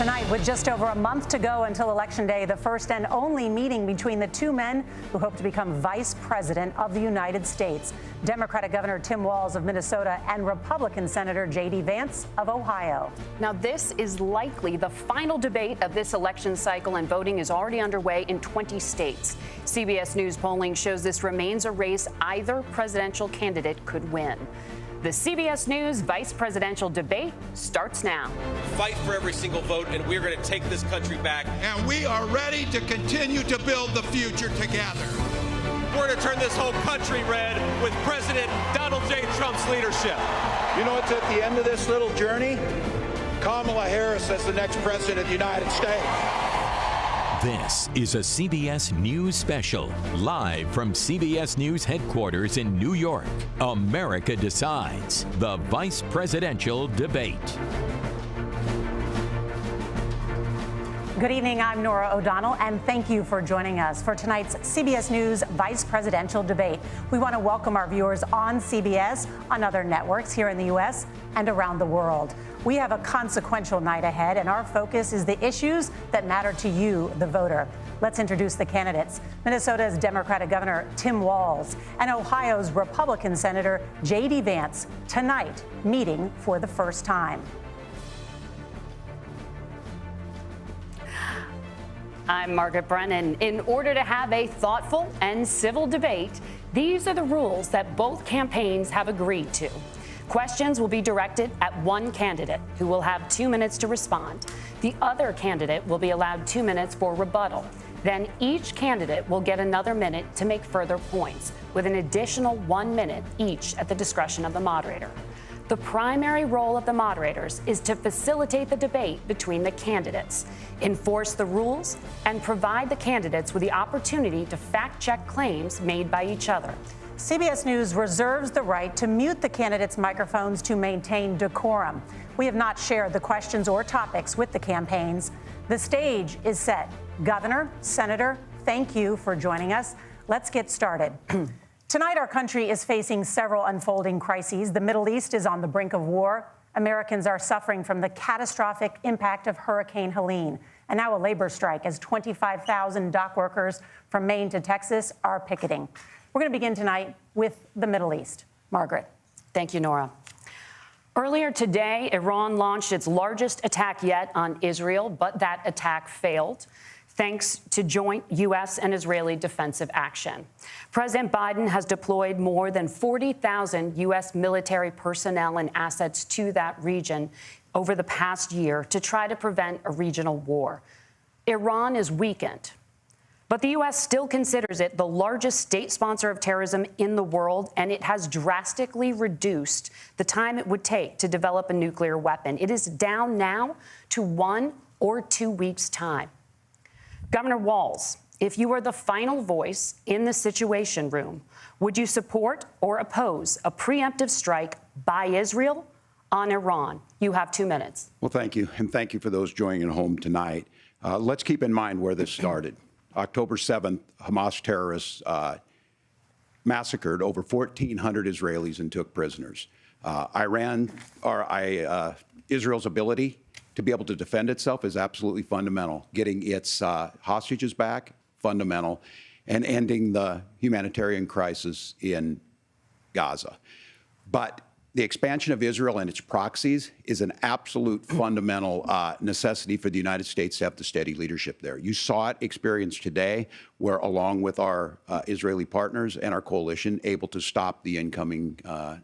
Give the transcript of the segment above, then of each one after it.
Tonight, with just over a month to go until Election Day, the first and only meeting between the two men who hope to become Vice President of the United States, Democratic Governor Tim Walz of Minnesota and Republican Senator J.D. Vance of Ohio. Now, this is likely the final debate of this election cycle, and voting is already underway in 20 states. CBS News polling shows this remains a race either presidential candidate could win. The CBS News vice presidential debate starts now. Fight for every single vote, and we're going to take this country back. And we are ready to continue to build the future together. We're going to turn this whole country red with President Donald J. Trump's leadership. You know what's at the end of this little journey? Kamala Harris as the next president of the United States. This is a CBS News special, live from CBS News headquarters in New York. America Decides, the vice presidential debate. Good evening, I'm Norah O'Donnell, and thank you for joining us for tonight's CBS News vice presidential debate. We want to welcome our viewers on CBS, on other networks here in the U.S. and around the world. We have a consequential night ahead, and our focus is the issues that matter to you, the voter. Let's introduce the candidates. Minnesota's Democratic Governor Tim Walz and Ohio's Republican Senator J.D. Vance, tonight meeting for the first time. I'm Margaret Brennan. In order to have a thoughtful and civil debate, these are the rules that both campaigns have agreed to. Questions will be directed at one candidate, who will have 2 minutes to respond. The other candidate will be allowed 2 minutes for rebuttal. Then each candidate will get another minute to make further points, with an additional 1 minute each at the discretion of the moderator. The primary role of the moderators is to facilitate the debate between the candidates, enforce the rules, and provide the candidates with the opportunity to fact-check claims made by each other. CBS News reserves the right to mute the candidates' microphones to maintain decorum. We have not shared the questions or topics with the campaigns. The stage is set. Governor, Senator, thank you for joining us. Let's get started. Tonight, our country is facing several unfolding crises. The Middle East is on the brink of war. Americans are suffering from the catastrophic impact of Hurricane Helene. And now a labor strike as 25,000 dock workers from Maine to Texas are picketing. We're going to begin tonight with the Middle East. Margaret. Thank you, Norah. Earlier today, Iran launched its largest attack yet on Israel, but that attack failed, thanks to joint U.S. and Israeli defensive action. President Biden has deployed more than 40,000 U.S. military personnel and assets to that region over the past year to try to prevent a regional war. Iran is weakened, but the U.S. still considers it the largest state sponsor of terrorism in the world, and it has drastically reduced the time it would take to develop a nuclear weapon. It is down now to 1 or 2 weeks' time. Governor Walz, if you were the final voice in the Situation Room, would you support or oppose a preemptive strike by Israel on Iran? You have 2 minutes. Well, thank you. And thank you for those joining at home tonight. Let's keep in mind where this started. October 7th, Hamas terrorists massacred over 1,400 Israelis and took prisoners. Israel's ability to be able to defend itself is absolutely fundamental. Getting its hostages back, fundamental, and ending the humanitarian crisis in Gaza. But the expansion of Israel and its proxies is an absolute fundamental necessity for the United States to have the steady leadership there. You saw it experienced today, where along with our Israeli partners and our coalition, able to stop the incoming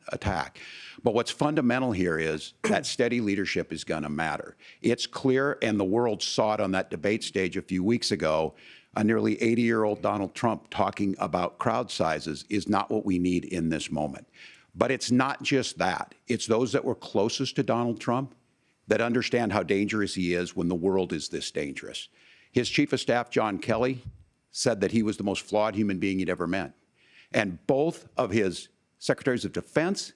attack. But what's fundamental here is that steady leadership is going to matter. It's clear, and the world saw it on that debate stage a few weeks ago. A nearly 80-year-old Donald Trump talking about crowd sizes is not what we need in this moment. But it's not just that. It's those that were closest to Donald Trump that understand how dangerous he is when the world is this dangerous. His chief of staff, John Kelly, said that he was the most flawed human being he'd ever met. And both of his secretaries of defense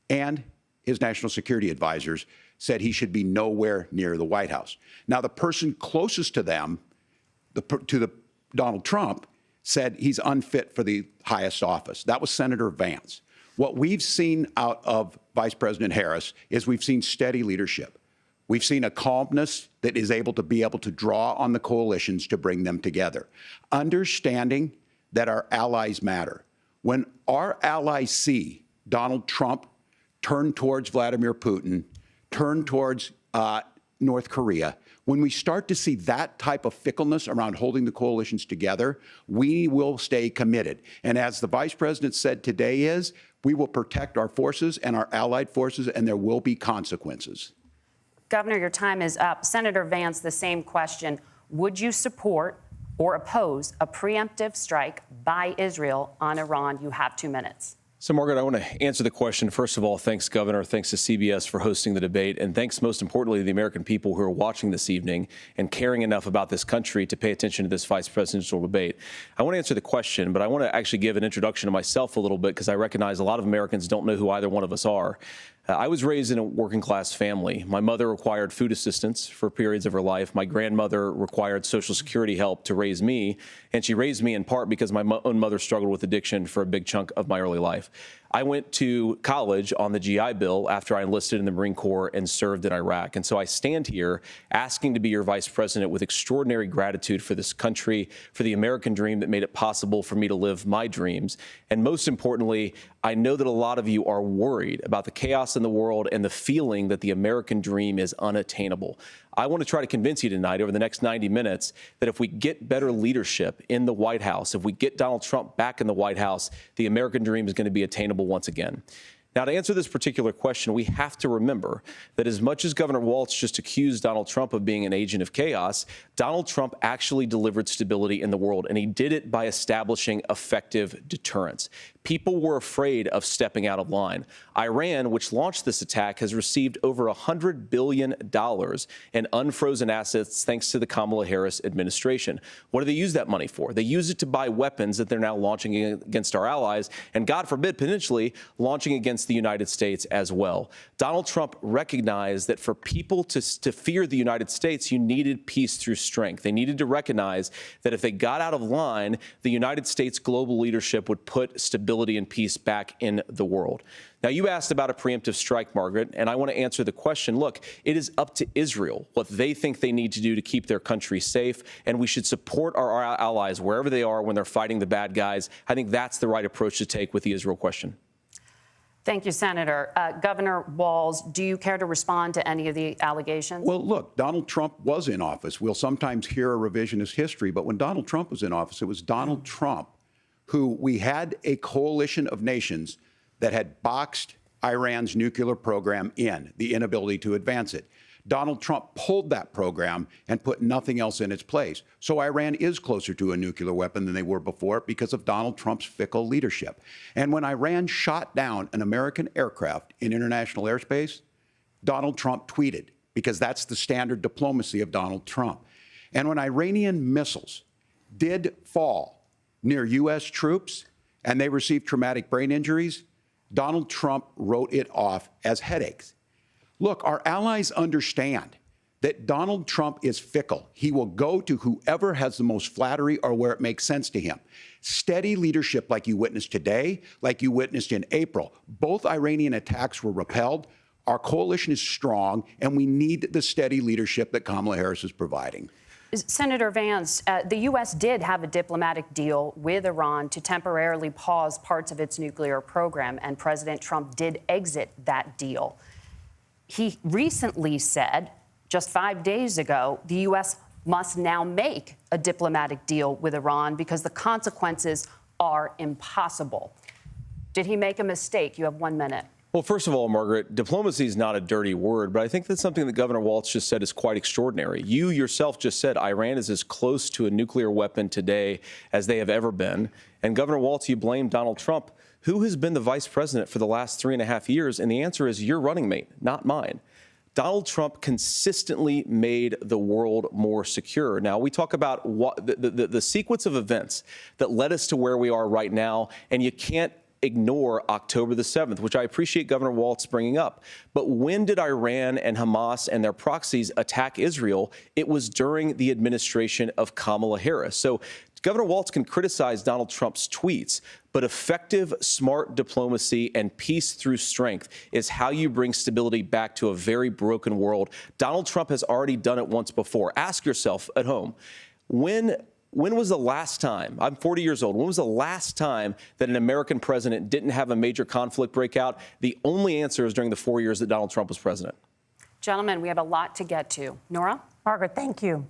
and his national security advisors said he should be nowhere near the White House. Now, the person closest to them, Donald Trump, said he's unfit for the highest office. That was Senator Vance. What we've seen out of Vice President Harris is we've seen steady leadership. We've seen a calmness that is able to draw on the coalitions to bring them together, understanding that our allies matter. When our allies see Donald Trump turn towards Vladimir Putin, turn towards North Korea, when we start to see that type of fickleness around holding the coalitions together, we will stay committed. And as the Vice President said today we will protect our forces and our allied forces, and there will be consequences. Governor, your time is up. Senator Vance, the same question. Would you support or oppose a preemptive strike by Israel on Iran? You have 2 minutes. So, Margaret, I want to answer the question. First of all, thanks, Governor. Thanks to CBS for hosting the debate. And thanks, most importantly, to the American people who are watching this evening and caring enough about this country to pay attention to this vice presidential debate. I want to answer the question, but I want to actually give an introduction to myself a little bit because I recognize a lot of Americans don't know who either one of us are. I was raised in a working class family. My mother required food assistance for periods of her life. My grandmother required Social Security help to raise me. And she raised me in part because my own mother struggled with addiction for a big chunk of my early life. I went to college on the GI Bill after I enlisted in the Marine Corps and served in Iraq. And so I stand here asking to be your vice president with extraordinary gratitude for this country, for the American dream that made it possible for me to live my dreams. And most importantly, I know that a lot of you are worried about the chaos in the world and the feeling that the American dream is unattainable. I want to try to convince you tonight over the next 90 minutes that if we get better leadership in the White House, if we get Donald Trump back in the White House, the American dream is going to be attainable once again. Now, to answer this particular question, we have to remember that as much as Governor Walz just accused Donald Trump of being an agent of chaos, Donald Trump actually delivered stability in the world, and he did it by establishing effective deterrence. People were afraid of stepping out of line. Iran, which launched this attack, has received over $100 billion in unfrozen assets thanks to the Kamala Harris administration. What do they use that money for? They use it to buy weapons that they're now launching against our allies, and God forbid, potentially launching against the United States as well. Donald Trump recognized that for people to fear the United States, you needed peace through strength. They needed to recognize that if they got out of line, the United States global leadership would put stability and peace back in the world. Now, you asked about a preemptive strike, Margaret, and I want to answer the question. Look, it is up to Israel what they think they need to do to keep their country safe, and we should support our allies wherever they are when they're fighting the bad guys. I think that's the right approach to take with the Israel question. Thank you, Senator. Governor Walz, do you care to respond to any of the allegations? Well, look, Donald Trump was in office. We'll sometimes hear a revisionist history, but when Donald Trump was in office, it was Donald Trump who we had a coalition of nations that had boxed Iran's nuclear program in, the inability to advance it. Donald Trump pulled that program and put nothing else in its place. So Iran is closer to a nuclear weapon than they were before because of Donald Trump's fickle leadership. And when Iran shot down an American aircraft in international airspace, Donald Trump tweeted, because that's the standard diplomacy of Donald Trump. And when Iranian missiles did fall near U.S. troops and they received traumatic brain injuries, Donald Trump wrote it off as headaches. Look, our allies understand that Donald Trump is fickle. He will go to whoever has the most flattery or where it makes sense to him. Steady leadership like you witnessed today, like you witnessed in April. Both Iranian attacks were repelled. Our coalition is strong, and we need the steady leadership that Kamala Harris is providing. Senator Vance, the U.S. did have a diplomatic deal with Iran to temporarily pause parts of its nuclear program, and President Trump did exit that deal. He recently said, just 5 days ago, the U.S. must now make a diplomatic deal with Iran because the consequences are impossible. Did he make a mistake? You have 1 minute. Well, first of all, Margaret, diplomacy is not a dirty word, but I think that's something that Governor Walz just said is quite extraordinary. You yourself just said Iran is as close to a nuclear weapon today as they have ever been. And Governor Walz, you blame Donald Trump. Who has been the vice president for the last 3.5 years? And the answer is your running mate, not mine. Donald Trump consistently made the world more secure. Now, we talk about what the sequence of events that led us to where we are right now, and you can't ignore October the 7th, which I appreciate Governor Walz bringing up. But when did Iran and Hamas and their proxies attack Israel? It was during the administration of Kamala Harris. So Governor Walz can criticize Donald Trump's tweets, but effective, smart diplomacy and peace through strength is how you bring stability back to a very broken world. Donald Trump has already done it once before. Ask yourself at home, when was the last time, I'm 40 years old, when was the last time that an American president didn't have a major conflict break out? The only answer is during the 4 years that Donald Trump was president. Gentlemen, we have a lot to get to. Norah? Margaret, thank you.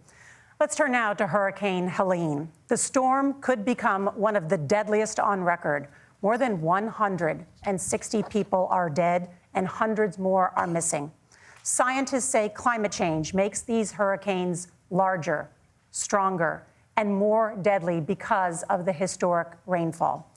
Let's turn now to Hurricane Helene. The storm could become one of the deadliest on record. More than 160 people are dead and hundreds more are missing. Scientists say climate change makes these hurricanes larger, stronger, and more deadly because of the historic rainfall.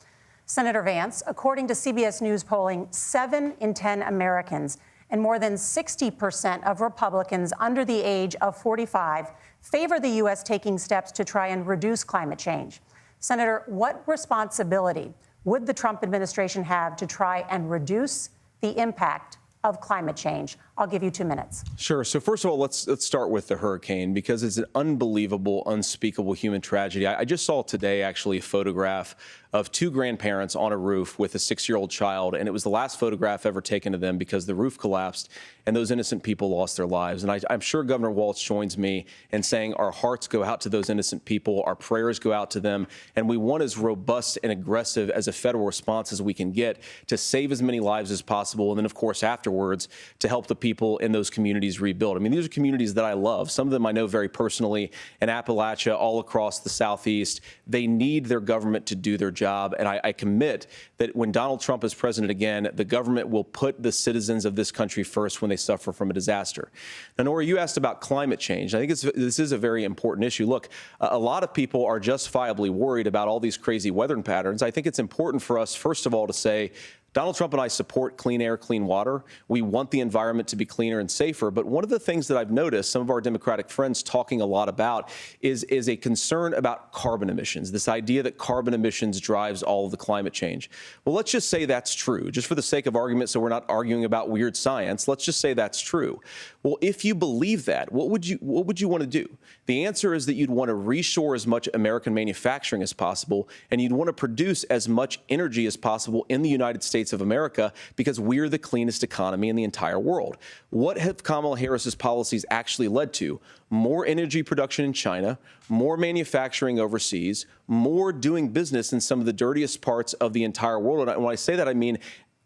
Senator Vance, according to CBS News polling, 7 in 10 Americans and more than 60% of Republicans under the age of 45 favor the U.S. taking steps to try and reduce climate change. Senator, what responsibility would the Trump administration have to try and reduce the impact of climate change? I'll give you 2 minutes. Sure. So first of all, let's start with the hurricane, because it's an unbelievable, unspeakable human tragedy. I just saw today, actually, a photograph of 2 grandparents on a roof with a 6-year-old child, and it was the last photograph ever taken of them because the roof collapsed and those innocent people lost their lives. And I'm sure Governor Walz joins me in saying our hearts go out to those innocent people, our prayers go out to them, and we want as robust and aggressive as a federal response as we can get to save as many lives as possible, and then, of course, afterwards, to help the people in those communities rebuild. I mean, these are communities that I love. Some of them I know very personally in Appalachia, all across the Southeast. They need their government to do their job, and I commit that when Donald Trump is president again, the government will put the citizens of this country first when they suffer from a disaster. Now, Norah, you asked about climate change. I think this is a very important issue. Look, a lot of people are justifiably worried about all these crazy weather patterns. I think it's important for us, first of all, to say, Donald Trump and I support clean air, clean water. We want the environment to be cleaner and safer. But one of the things that I've noticed some of our Democratic friends talking a lot about is a concern about carbon emissions, this idea that carbon emissions drives all of the climate change. Well, let's just say that's true, just for the sake of argument, so we're not arguing about weird science. Let's just say that's true. Well, if you believe that, what would you want to do? The answer is that you'd want to reshore as much American manufacturing as possible, and you'd want to produce as much energy as possible in the United States of America, because we're the cleanest economy in the entire world. What have Kamala Harris's policies actually led to? More energy production in China, more manufacturing overseas, more doing business in some of the dirtiest parts of the entire world. And when I say that, I mean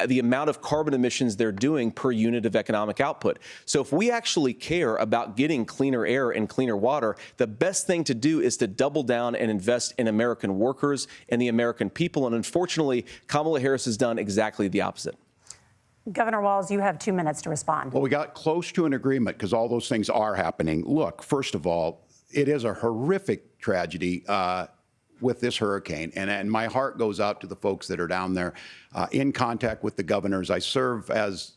the amount of carbon emissions they're doing per unit of economic output. So if we actually care about getting cleaner air and cleaner water, the best thing to do is to double down and invest in American workers and the American people. And unfortunately, Kamala Harris has done exactly the opposite. Governor Walz, you have 2 minutes to respond. Well, we got close to an agreement because all those things are happening. Look, first of all, it is a horrific tragedy with this hurricane. And my heart goes out to the folks that are down there in contact with the governors. I serve as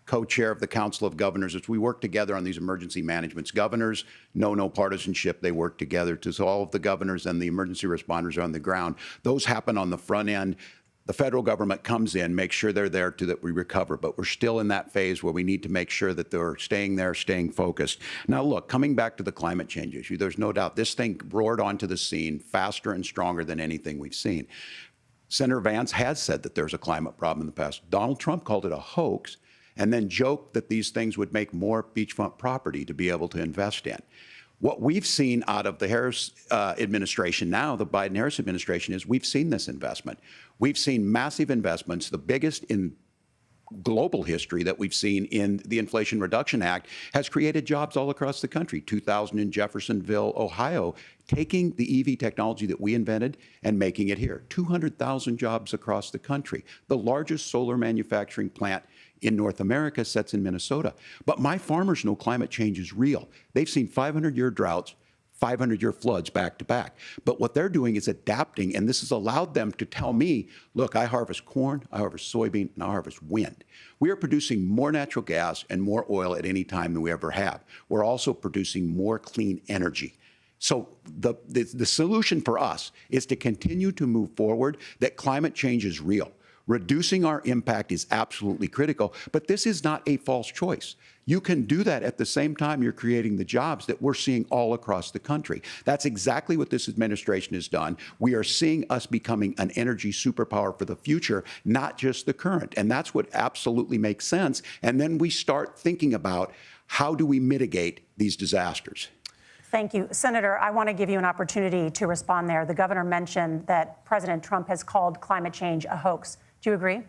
co-chair of the Council of Governors as we work together on these emergency managements. Governors know no partisanship. They work together. So all of the governors and the emergency responders are on the ground. Those happen on the front end. The federal government comes in, makes sure they're there that we recover. But we're still in that phase where we need to make sure that they're staying there, staying focused. Now, look, coming back to the climate change issue, there's no doubt this thing roared onto the scene faster and stronger than anything we've seen. Senator Vance has said that there's a climate problem in the past. Donald Trump called it a hoax and then joked that these things would make more beachfront property to be able to invest in. What we've seen out of the Harris administration now, the Biden-Harris administration, is we've seen this investment. We've seen massive investments, the biggest in global history that we've seen in the Inflation Reduction Act, has created jobs all across the country. 2,000 in Jeffersonville, Ohio, taking the EV technology that we invented and making it here. 200,000 jobs across the country. The largest solar manufacturing plant in North America sits in Minnesota. But my farmers know climate change is real. They've seen 500-year droughts, 500-year floods back to back. But what they're doing is adapting, and this has allowed them to tell me, look, I harvest corn, I harvest soybean, and I harvest wind. We are producing more natural gas and more oil at any time than we ever have. We're also producing more clean energy. So the solution for us is to continue to move forward, that climate change is real. Reducing our impact is absolutely critical, but this is not a false choice. You can do that at the same time you're creating the jobs that we're seeing all across the country. That's exactly what this administration has done. We are seeing us becoming an energy superpower for the future, not just the current. And that's what absolutely makes sense. And then we start thinking about how do we mitigate these disasters. Thank you. Senator, I want to give you an opportunity to respond there. The governor mentioned that President Trump has called climate change a hoax. Do you agree?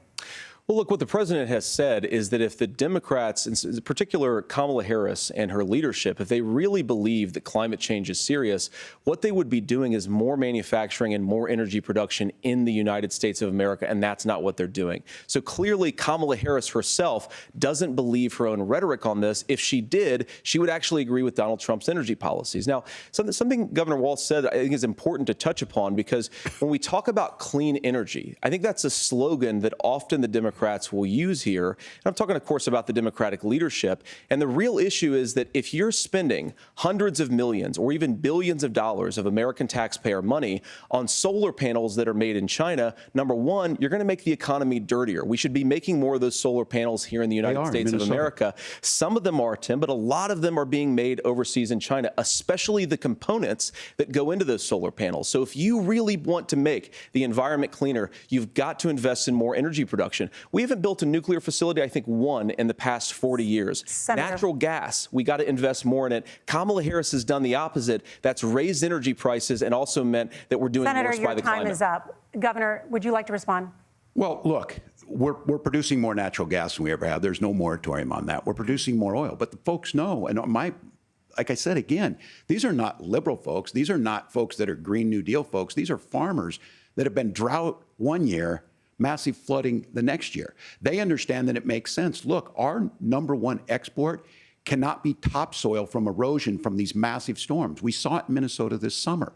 Well, look, what the president has said is that if the Democrats, in particular Kamala Harris and her leadership, if they really believe that climate change is serious, what they would be doing is more manufacturing and more energy production in the United States of America, and that's not what they're doing. So clearly, Kamala Harris herself doesn't believe her own rhetoric on this. If she did, she would actually agree with Donald Trump's energy policies. Now, something Governor Walz said I think is important to touch upon, because when we talk about clean energy, I think that's a slogan that often the Democrats will use here. And I'm talking, of course, about the Democratic leadership. And the real issue is that if you're spending hundreds of millions or even billions of dollars of American taxpayer money on solar panels that are made in China, number one, you're going to make the economy dirtier. We should be making more of those solar panels here in the United States of America. Some of them are, Tim, but a lot of them are being made overseas in China, especially the components that go into those solar panels. So if you really want to make the environment cleaner, you've got to invest in more energy production. We haven't built a nuclear facility, I think, one in the past 40 years. Senator. Natural gas, we got to invest more in it. Kamala Harris has done the opposite. That's raised energy prices and also meant that we're doing worse by the climate. Senator, your time is up. Governor, would you like to respond? Well, look, we're producing more natural gas than we ever have. There's no moratorium on that. We're producing more oil. But the folks know, and like I said again, these are not liberal folks. These are not folks that are Green New Deal folks. These are farmers that have been drought one year, massive flooding the next year. They understand that it makes sense. Look, our number one export cannot be topsoil from erosion from these massive storms. We saw it in Minnesota this summer.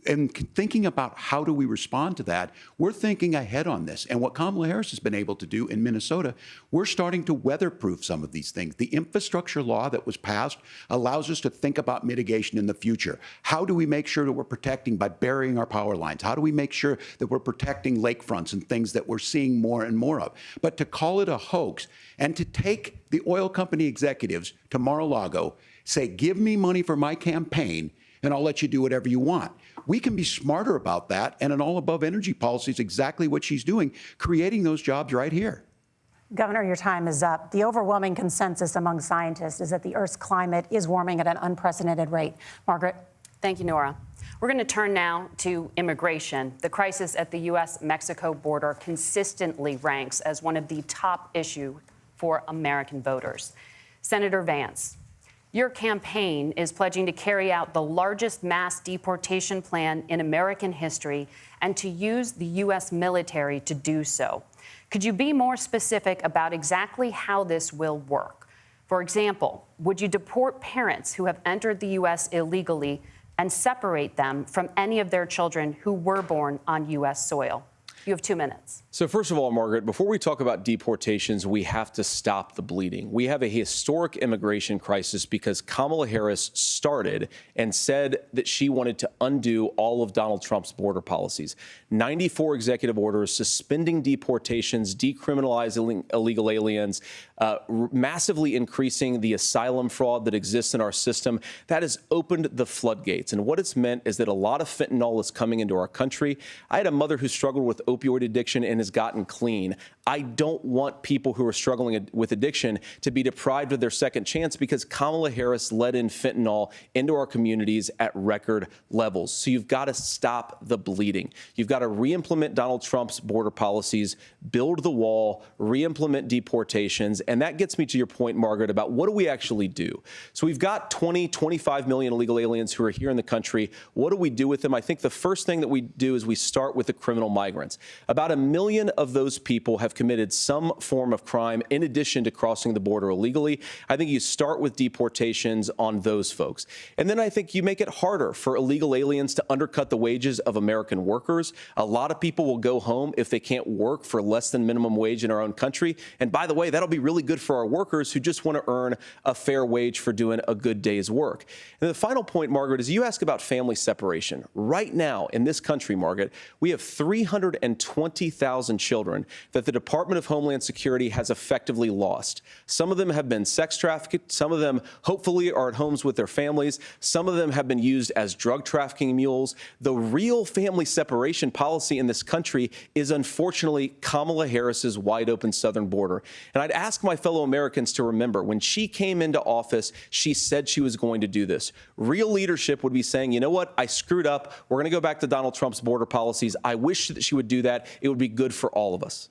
And thinking about how do we respond to that, we're thinking ahead on this. And what Kamala Harris has been able to do in Minnesota, we're starting to weatherproof some of these things. The infrastructure law that was passed allows us to think about mitigation in the future. How do we make sure that we're protecting by burying our power lines? How do we make sure that we're protecting lakefronts and things that we're seeing more and more of? But to call it a hoax and to take the oil company executives to Mar-a-Lago, say, give me money for my campaign, and I'll let you do whatever you want. We can be smarter about that, and an all-above energy policy is exactly what she's doing, creating those jobs right here. Governor, your time is up. The overwhelming consensus among scientists is that the Earth's climate is warming at an unprecedented rate. Margaret? Thank you, Norah. We're going to turn now to immigration. The crisis at the U.S.-Mexico border consistently ranks as one of the top issues for American voters. Senator Vance, your campaign is pledging to carry out the largest mass deportation plan in American history and to use the U.S. military to do so. Could you be more specific about exactly how this will work? For example, would you deport parents who have entered the U.S. illegally and separate them from any of their children who were born on U.S. soil? You have 2 minutes. So first of all, Margaret, before we talk about deportations, we have to stop the bleeding. We have a historic immigration crisis because Kamala Harris started and said that she wanted to undo all of Donald Trump's border policies. 94 executive orders suspending deportations, decriminalizing illegal aliens, massively increasing the asylum fraud that exists in our system. That has opened the floodgates. And what it's meant is that a lot of fentanyl is coming into our country. I had a mother who struggled with opioid addiction and has gotten clean. I don't want people who are struggling with addiction to be deprived of their second chance because Kamala Harris let in fentanyl into our communities at record levels. So you've got to stop the bleeding. You've got to re-implement Donald Trump's border policies, build the wall, re-implement deportations. And that gets me to your point, Margaret, about what do we actually do? So we've got 25 million illegal aliens who are here in the country. What do we do with them? I think the first thing that we do is we start with the criminal migrants. About 1 million of those people have committed some form of crime in addition to crossing the border illegally. I think you start with deportations on those folks. And then I think you make it harder for illegal aliens to undercut the wages of American workers. A lot of people will go home if they can't work for less than minimum wage in our own country. And by the way, that'll be really good for our workers who just want to earn a fair wage for doing a good day's work. And the final point, Margaret, is you ask about family separation. Right now in this country, Margaret, we have 320,000 children that the Department of Homeland Security has effectively lost. Some of them have been sex trafficked. Some of them hopefully are at homes with their families. Some of them have been used as drug trafficking mules. The real family separation policy in this country is unfortunately Kamala Harris's wide open southern border. And I'd ask my fellow Americans to remember when she came into office, she said she was going to do this. Real leadership would be saying, you know what, I screwed up. We're going to go back to Donald Trump's border policies. I wish that she would do that. It would be good for all of us.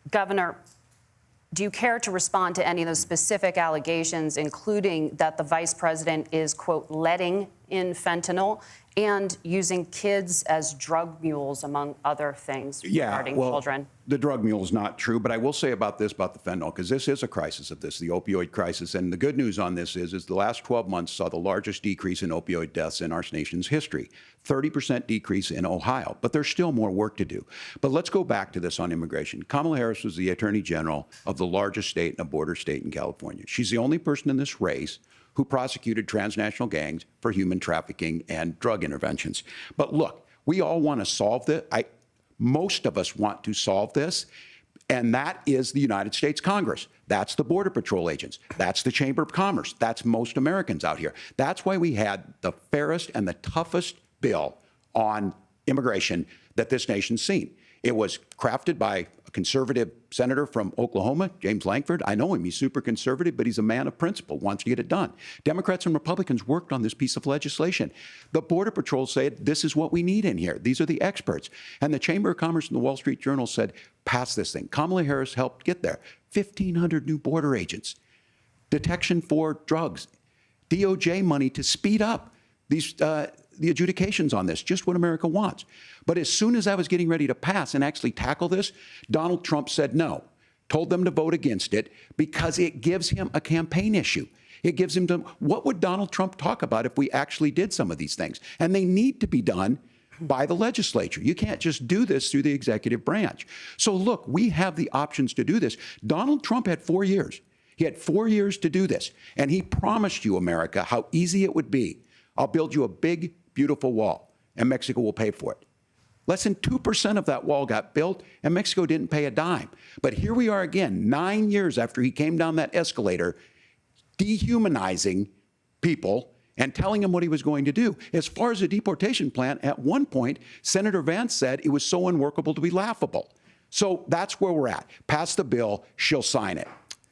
Governor, do you care to respond to any of those specific allegations, including that the vice president is, quote, letting in fentanyl and using kids as drug mules, among other things regarding children? The drug mule is not true, but I will say about the fentanyl, because this is a crisis of this, the opioid crisis. And the good news on this is the last 12 months saw the largest decrease in opioid deaths in our nation's history, 30% decrease in Ohio. But there's still more work to do. But let's go back to this on immigration. Kamala Harris was the Attorney General of the largest state and a border state in California. She's the only person in this race who prosecuted transnational gangs for human trafficking and drug interventions. But look, we all want to solve this. Most of us want to solve this, and that is the United States Congress. That's the Border Patrol agents. That's the Chamber of Commerce. That's most Americans out here. That's why we had the fairest and the toughest bill on immigration that this nation's seen. It was crafted by a conservative senator from Oklahoma, James Lankford. I know him. He's super conservative, but he's a man of principle, wants to get it done. Democrats and Republicans worked on this piece of legislation. The Border Patrol said, this is what we need in here. These are the experts. And the Chamber of Commerce and the Wall Street Journal said, pass this thing. Kamala Harris helped get there. 1,500 new border agents, detection for drugs, DOJ money to speed up these the adjudications on this, just what America wants. But as soon as I was getting ready to pass and actually tackle this, Donald Trump said no, told them to vote against it because it gives him a campaign issue. It gives him to, what would Donald Trump talk about if we actually did some of these things? And they need to be done by the legislature. You can't just do this through the executive branch. So look, we have the options to do this. Donald Trump had 4 years. He had 4 years to do this. And he promised you, America, how easy it would be. I'll build you a big, beautiful wall, and Mexico will pay for it. Less than 2% of that wall got built, and Mexico didn't pay a dime. But here we are again, 9 years after he came down that escalator, dehumanizing people and telling them what he was going to do. As far as the deportation plan, at one point, Senator Vance said it was so unworkable to be laughable. So that's where we're at. Pass the bill, she'll sign it.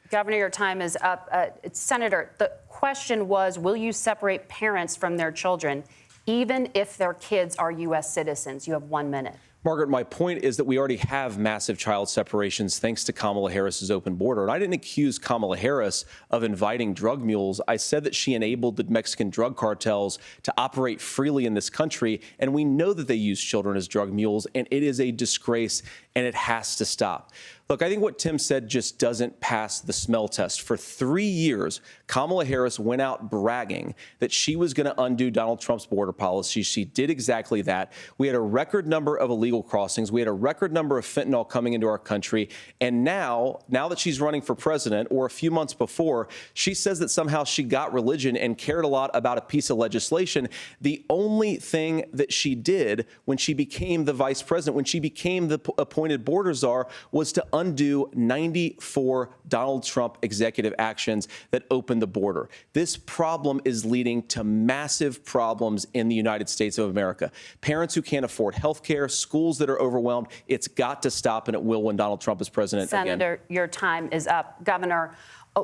Governor, your time is up. Senator, the question was, will you separate parents from their children, even if their kids are U.S. citizens? You have 1 minute. Margaret, my point is that we already have massive child separations thanks to Kamala Harris's open border. And I didn't accuse Kamala Harris of inviting drug mules. I said that she enabled the Mexican drug cartels to operate freely in this country. And we know that they use children as drug mules, and it is a disgrace, and it has to stop. Look, I think what Tim said just doesn't pass the smell test. For 3 years, Kamala Harris went out bragging that she was going to undo Donald Trump's border policy. She did exactly that. We had a record number of illegal crossings. We had a record number of fentanyl coming into our country. And now that she's running for president, or a few months before, she says that somehow she got religion and cared a lot about a piece of legislation. The only thing that she did when she became the vice president, when she became the appointed border czar, was to undo 94 Donald Trump executive actions that opened the border. This problem is leading to massive problems in the United States of America. Parents who can't afford health care, schools that are overwhelmed. It's got to stop, and it will when Donald Trump is president again. Senator, your time is up. Governor,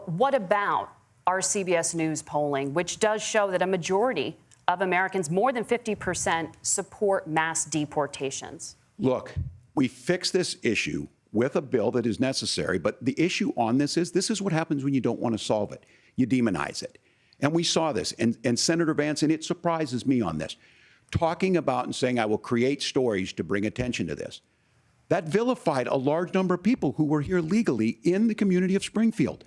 what about our CBS News polling, which does show that a majority of Americans, more than 50%, support mass deportations? Look, we fix this issue with a bill that is necessary, but the issue on this is what happens when you don't want to solve it. You demonize it. And we saw this, and Senator Vance, and it surprises me on this, talking about and saying, I will create stories to bring attention to this. That vilified a large number of people who were here legally in the community of Springfield.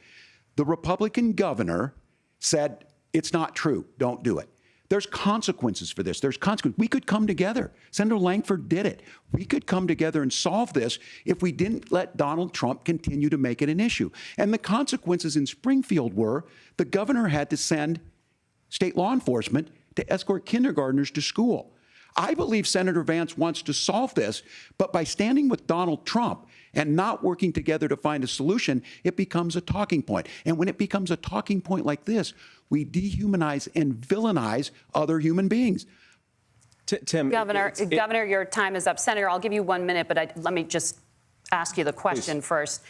The Republican governor said, it's not true, don't do it. There's consequences for this. There's consequences. We could come together. Senator Langford did it. We could come together and solve this if we didn't let Donald Trump continue to make it an issue. And the consequences in Springfield were the governor had to send state law enforcement to escort kindergartners to school. I believe Senator Vance wants to solve this, but by standing with Donald Trump and not working together to find a solution, it becomes a talking point. And when it becomes a talking point like this, we dehumanize and villainize other human beings. Tim, Governor, your time is up. Senator, I'll give you 1 minute, but let me just ask you the question first.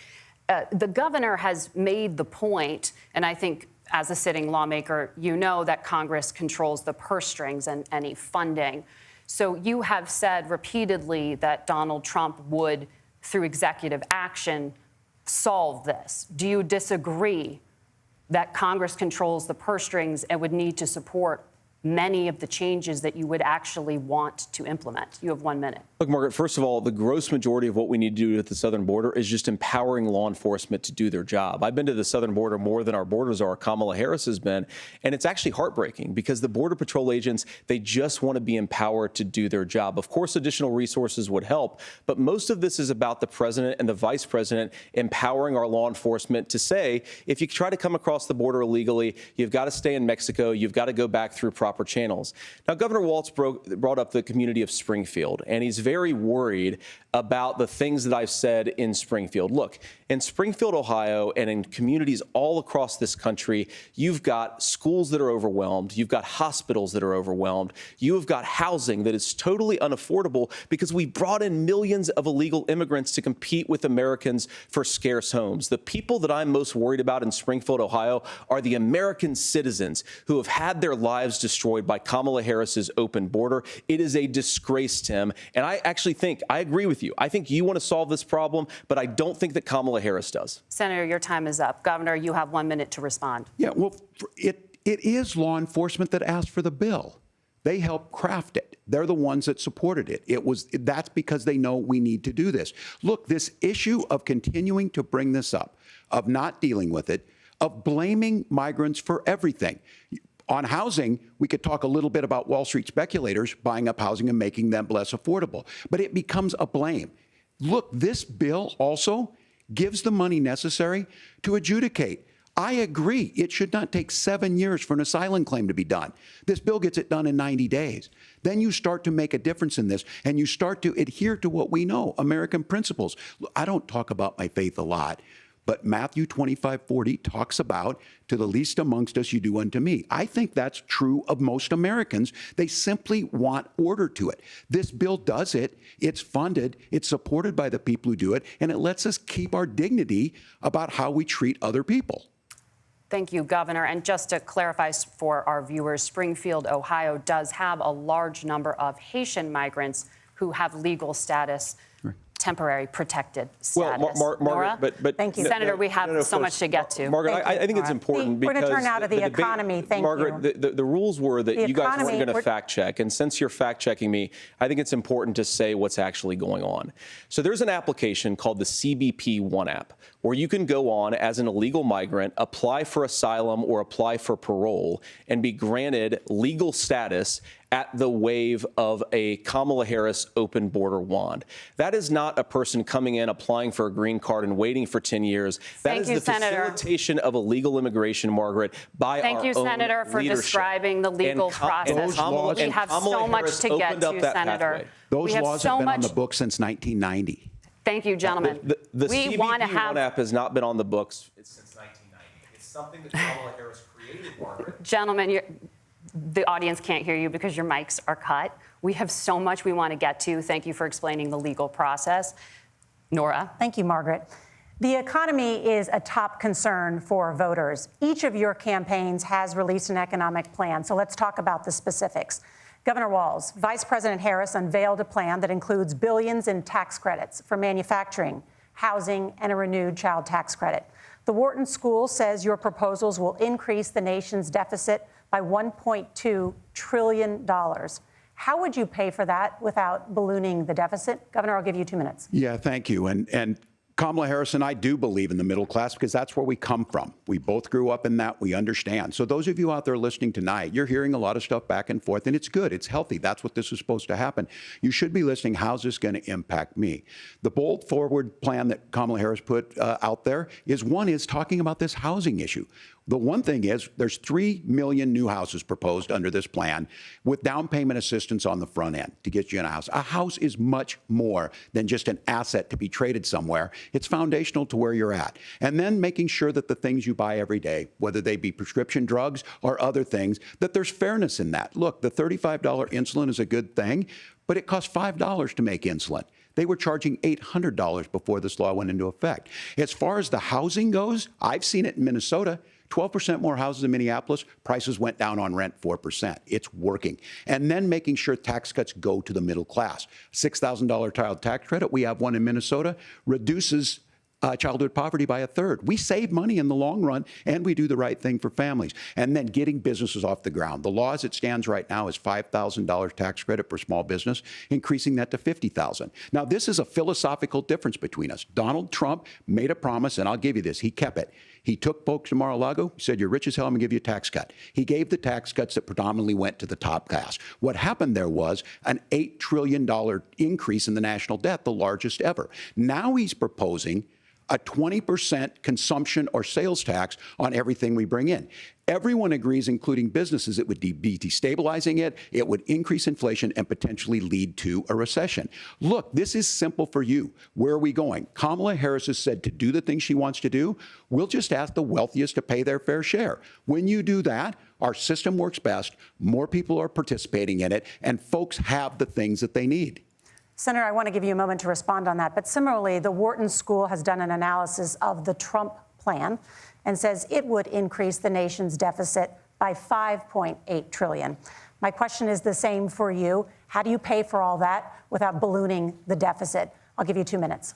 The governor has made the point, and I think as a sitting lawmaker, you know that Congress controls the purse strings and any funding. So you have said repeatedly that Donald Trump would, through executive action, solve this. Do you disagree that Congress controls the purse strings and would need to support many of the changes that you would actually want to implement? You have 1 minute. Look, Margaret, first of all, the gross majority of what we need to do at the southern border is just empowering law enforcement to do their job. I've been to the southern border more than our borders are. Kamala Harris has been. And it's actually heartbreaking because the Border Patrol agents, they just want to be empowered to do their job. Of course, additional resources would help, but most of this is about the president and the vice president empowering our law enforcement to say, if you try to come across the border illegally, you've got to stay in Mexico, you've got to go back through proper channels. Now, Governor Walz brought up the community of Springfield, and he's very worried about the things that I've said in Springfield. Look, in Springfield, Ohio, and in communities all across this country, you've got schools that are overwhelmed. You've got hospitals that are overwhelmed. You have got housing that is totally unaffordable because we brought in millions of illegal immigrants to compete with Americans for scarce homes. The people that I'm most worried about in Springfield, Ohio, are the American citizens who have had their lives destroyed by Kamala Harris's open border. It is a disgrace, Tim. And I actually think, I agree with you. I think you want to solve this problem, but I don't think that Kamala Harris does. Senator, your time is up. Governor, you have 1 minute to respond. Yeah, well, it is law enforcement that asked for the bill. They helped craft it. They're the ones that supported it. That's because they know we need to do this. Look, this issue of continuing to bring this up, of not dealing with it, of blaming migrants for everything. On housing, we could talk a little bit about Wall Street speculators buying up housing and making them less affordable, but it becomes a blame. Look, this bill also gives the money necessary to adjudicate. I agree, it should not take 7 years for an asylum claim to be done. This bill gets it done in 90 days. Then you start to make a difference in this, and you start to adhere to what we know, American principles. I don't talk about my faith a lot, but Matthew 25:40 talks about, to the least amongst us you do unto me. I think that's true of most Americans. They simply want order to it. This bill does it. It's funded. It's supported by the people who do it. And it lets us keep our dignity about how we treat other people. Thank you, Governor. And just to clarify for our viewers, Springfield, Ohio does have a large number of Haitian migrants who have legal status, temporary protected status. Well, Margaret, but thank you, Senator. We have so much to get to. Margaret, I think it's important because we're going to turn now to the economy. Thank you, Margaret. The rules were that you guys weren't going to fact check, and since you're fact checking me, I think it's important to say what's actually going on. So there's an application called the CBP One app, where you can go on as an illegal migrant, apply for asylum or apply for parole, and be granted legal status at the wave of a Kamala Harris open border wand. That is not a person coming in, applying for a green card and waiting for 10 years. That is the facilitation of illegal immigration, Margaret, by our own leadership. Thank you, Senator, for describing the legal process. We have so much to get to, Senator. Those laws have been on the books since 1990. Thank you, gentlemen. The CBP One app has not been on the books since 1990. It's something that Kamala Harris created, Margaret. Gentlemen, the audience can't hear you because your mics are cut. We have so much we want to get to. Thank you for explaining the legal process. Norah. Thank you, Margaret. The economy is a top concern for voters. Each of your campaigns has released an economic plan, so let's talk about the specifics. Governor Walz, Vice President Harris unveiled a plan that includes billions in tax credits for manufacturing, housing, and a renewed child tax credit. The Wharton School says your proposals will increase the nation's deficit by $1.2 trillion. How would you pay for that without ballooning the deficit? Governor, I'll give you 2 minutes. Yeah, thank you. And Kamala Harris and I do believe in the middle class because that's where we come from. We both grew up in that. We understand. So those of you out there listening tonight, you're hearing a lot of stuff back and forth, and it's good. It's healthy. That's what this is supposed to happen. You should be listening. How's this going to impact me? The bold forward plan that Kamala Harris put out there is talking about this housing issue. The one thing is there's 3 million new houses proposed under this plan with down payment assistance on the front end to get you in a house. A house is much more than just an asset to be traded somewhere. It's foundational to where you're at. And then making sure that the things you buy every day, whether they be prescription drugs or other things, that there's fairness in that. Look, the $35 insulin is a good thing, but it costs $5 to make insulin. They were charging $800 before this law went into effect. As far as the housing goes, I've seen it in Minnesota. 12% more houses in Minneapolis, prices went down on rent 4%. It's working. And then making sure tax cuts go to the middle class. $6,000 child tax credit, we have one in Minnesota, reduces childhood poverty by 1/3. We save money in the long run, and we do the right thing for families. And then getting businesses off the ground. The law as it stands right now is $5,000 tax credit for small business, increasing that to $50,000. Now, this is a philosophical difference between us. Donald Trump made a promise, and I'll give you this, he kept it. He took folks to Mar-a-Lago, he said, you're rich as hell, I'm going to give you a tax cut. He gave the tax cuts that predominantly went to the top class. What happened there was an $8 trillion increase in the national debt, the largest ever. Now he's proposing a 20% consumption or sales tax on everything we bring in. Everyone agrees, including businesses, it would be destabilizing it, it would increase inflation and potentially lead to a recession. Look, this is simple for you. Where are we going? Kamala Harris has said to do the things she wants to do, we'll just ask the wealthiest to pay their fair share. When you do that, our system works best, more people are participating in it, and folks have the things that they need. Senator, I want to give you a moment to respond on that. But similarly, the Wharton School has done an analysis of the Trump plan and says it would increase the nation's deficit by $5.8 trillion. My question is the same for you. How do you pay for all that without ballooning the deficit? I'll give you 2 minutes.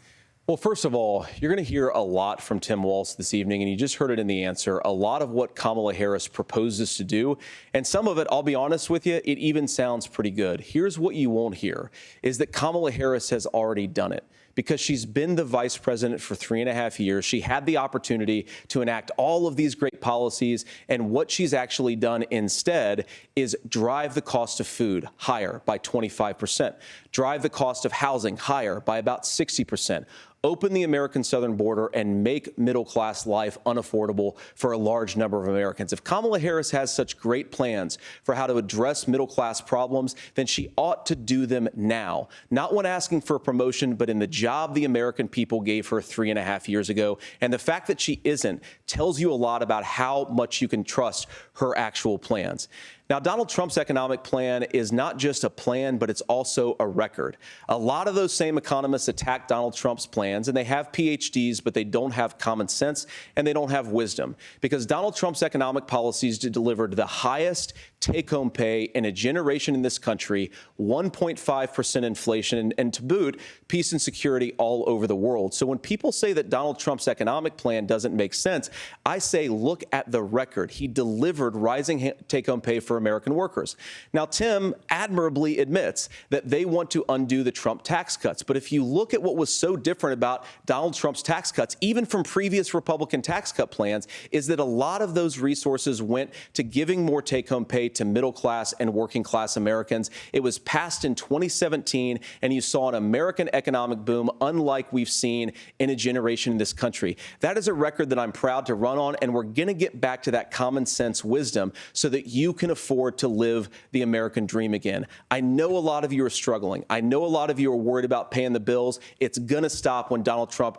Well, first of all, you're going to hear a lot from Tim Walz this evening, and you just heard it in the answer, a lot of what Kamala Harris proposes to do. And some of it, I'll be honest with you, it even sounds pretty good. Here's what you won't hear, is that Kamala Harris has already done it. Because she's been the vice president for 3.5 years. She had the opportunity to enact all of these great policies. And what she's actually done instead is drive the cost of food higher by 25%, drive the cost of housing higher by about 60%. Open the American southern border and make middle-class life unaffordable for a large number of Americans. If Kamala Harris has such great plans for how to address middle-class problems, then she ought to do them now. Not when asking for a promotion, but in the job the American people gave her 3.5 years ago. And the fact that she isn't tells you a lot about how much you can trust her actual plans. Now, Donald Trump's economic plan is not just a plan, but it's also a record. A lot of those same economists attack Donald Trump's plans, and they have PhDs, but they don't have common sense and they don't have wisdom, because Donald Trump's economic policies delivered the highest take-home pay in a generation in this country, 1.5% inflation, and to boot, peace and security all over the world. So when people say that Donald Trump's economic plan doesn't make sense, I say, look at the record. He delivered rising take-home pay for American workers. Now, Tim admirably admits that they want to undo the Trump tax cuts. But if you look at what was so different about Donald Trump's tax cuts, even from previous Republican tax cut plans, is that a lot of those resources went to giving more take-home pay to middle-class and working-class Americans. It was passed in 2017, and you saw an American economic boom unlike we've seen in a generation in this country. That is a record that I'm proud to run on, and we're going to get back to that common sense wisdom so that you can afford to live the American dream again. I know a lot of you are struggling. I know a lot of you are worried about paying the bills. It's going to stop when Donald Trump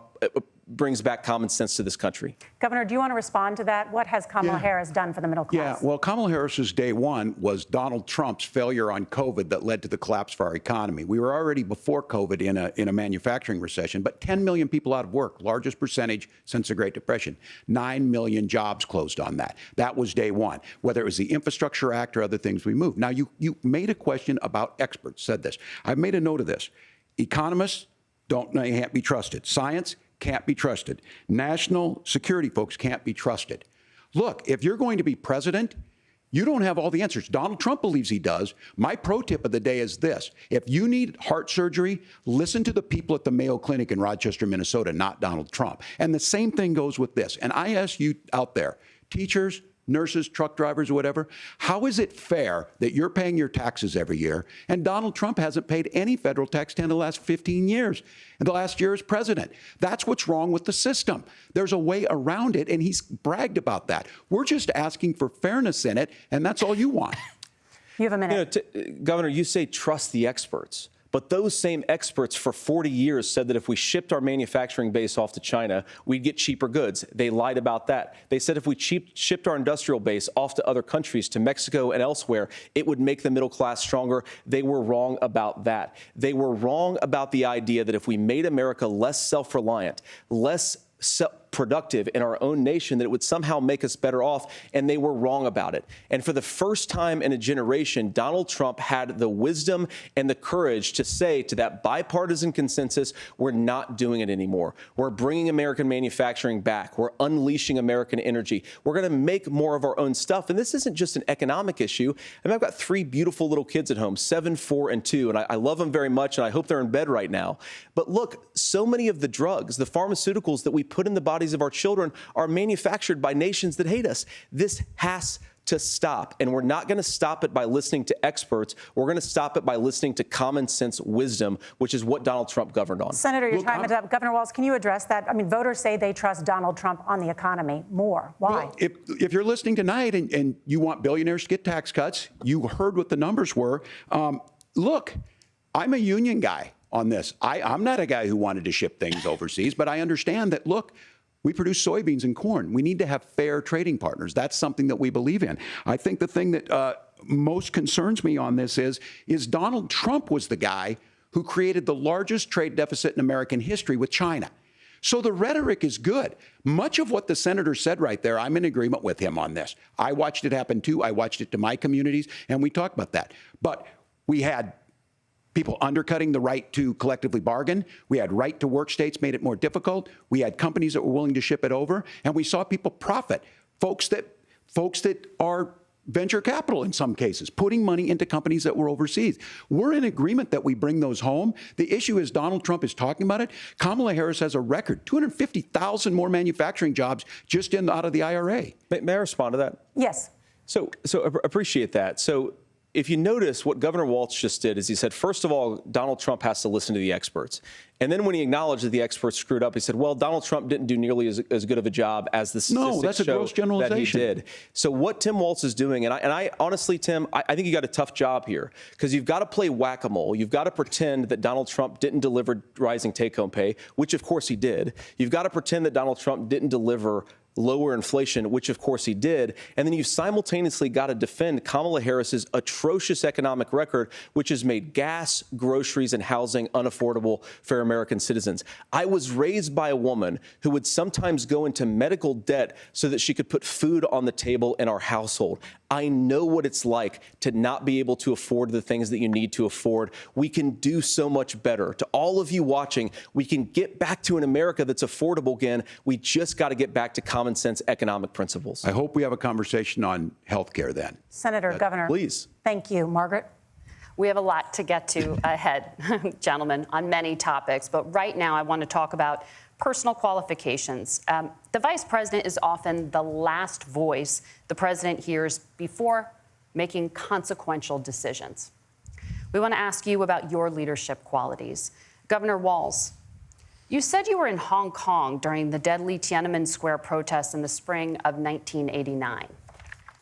brings back common sense to this country. Governor, do you want to respond to that? What has Kamala Harris done for the middle class? Yeah, well, Kamala Harris's day one was Donald Trump's failure on COVID that led to the collapse of our economy. We were already before COVID in a manufacturing recession, but 10 million people out of work, largest percentage since the Great Depression. 9 million jobs closed on that. That was day one. Whether it was the Infrastructure Act or other things we moved. Now, you made a question about experts, said this. I've made a note of this. Economists can't be trusted. Science can't be trusted. National security folks can't be trusted. Look, if you're going to be president, You don't have all the answers. Donald Trump believes he does. My pro tip of the day is this. If you need heart surgery, listen to the people at the Mayo Clinic in Rochester, Minnesota, not Donald Trump. And the same thing goes with this. And I ask you out there, teachers, nurses, truck drivers, or whatever, how is it fair that you're paying your taxes every year and Donald Trump hasn't paid any federal tax in the last 15 years, and the last year as president? That's what's wrong with the system. There's a way around it, and he's bragged about that. We're just asking for fairness in it, and that's all you want. You have a minute. Governor, you say trust the experts. But those same experts for 40 years said that if we shipped our manufacturing base off to China, we'd get cheaper goods. They lied about that. They said if we shipped our industrial base off to other countries, to Mexico and elsewhere, it would make the middle class stronger. They were wrong about that. They were wrong about the idea that if we made America less self-reliant, less productive in our own nation, that it would somehow make us better off, and they were wrong about it. And for the first time in a generation, Donald Trump had the wisdom and the courage to say to that bipartisan consensus, we're not doing it anymore. We're bringing American manufacturing back. We're unleashing American energy. We're going to make more of our own stuff. And this isn't just an economic issue. I mean, I've got 3 beautiful little kids at home, 7, 4, and 2, and I love them very much, and I hope they're in bed right now. But look, so many of the drugs, the pharmaceuticals that we put in the bodies of our children are manufactured by nations that hate us. This has to stop. And we're not going to stop it by listening to experts. We're going to stop it by listening to common sense wisdom, which is what Donald Trump governed on. Senator, your time is up. Governor Walz, can you address that? I mean, voters say they trust Donald Trump on the economy more. Why? Well, if you're listening tonight and you want billionaires to get tax cuts, you heard what the numbers were. Look, I'm a union guy on this. I'm not a guy who wanted to ship things overseas, but I understand that, look, we produce soybeans and corn. We need to have fair trading partners. That's something that we believe in. I think the thing that most concerns me on this is Donald Trump was the guy who created the largest trade deficit in American history with China. So the rhetoric is good. Much of what the senator said right there, I'm in agreement with him on this. I watched it happen too. I watched it to my communities, and we talked about that. But we had people undercutting the right to collectively bargain. We had right to work states made it more difficult. We had companies that were willing to ship it over, and we saw people profit. Folks that are venture capital in some cases, putting money into companies that were overseas. We're in agreement that we bring those home. The issue is Donald Trump is talking about it. Kamala Harris has a record, 250,000 more manufacturing jobs just out of the IRA. May I respond to that? Yes. So appreciate that. So if you notice, what Governor Walz just did is he said, first of all, Donald Trump has to listen to the experts. And then when he acknowledged that the experts screwed up, he said, well, Donald Trump didn't do nearly as good of a job as the statistics that's a gross generalization. that he did. So what Tim Walz is doing, and I honestly, Tim, I think you got a tough job here, because you've got to play whack-a-mole. You've got to pretend that Donald Trump didn't deliver rising take-home pay, which of course he did. You've got to pretend that Donald Trump didn't deliver lower inflation, which of course he did. And then you've simultaneously got to defend Kamala Harris's atrocious economic record, which has made gas, groceries, and housing unaffordable for American citizens. I was raised by a woman who would sometimes go into medical debt so that she could put food on the table in our household. I know what it's like to not be able to afford the things that you need to afford. We can do so much better. To all of you watching, we can get back to an America that's affordable again. We just got to get back to common sense economic principles. I hope we have a conversation on health care then. Senator, Governor. Please. Thank you. Margaret? We have a lot to get to ahead, gentlemen, on many topics. But right now, I want to talk about personal qualifications. The vice president is often the last voice the president hears before making consequential decisions. We want to ask you about your leadership qualities. Governor Walz, you said you were in Hong Kong during the deadly Tiananmen Square protests in the spring of 1989.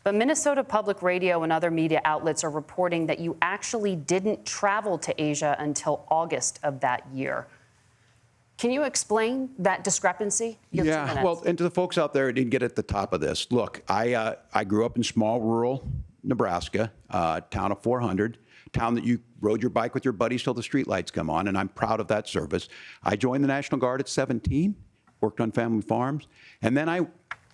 But Minnesota Public Radio and other media outlets are reporting that you actually didn't travel to Asia until August of that year. Can you explain that discrepancy? Yeah, well, and to the folks out there who didn't get at the top of this, look, I grew up in small rural Nebraska, town of 400, town that you rode your bike with your buddies till the streetlights come on, and I'm proud of that service. I joined the National Guard at 17, worked on family farms, and then I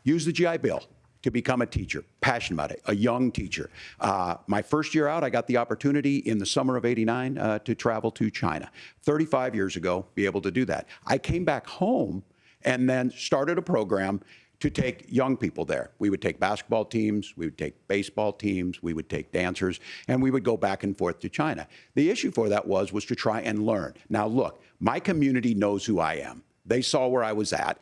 used the GI Bill to become a teacher, passionate about it, a young teacher. My first year out, I got the opportunity in the summer of '89 to travel to China. 35 years ago, be able to do that. I came back home and then started a program to take young people there. We would take basketball teams, we would take baseball teams, we would take dancers, and we would go back and forth to China. The issue for that was to try and learn. Now, look, my community knows who I am. They saw where I was at.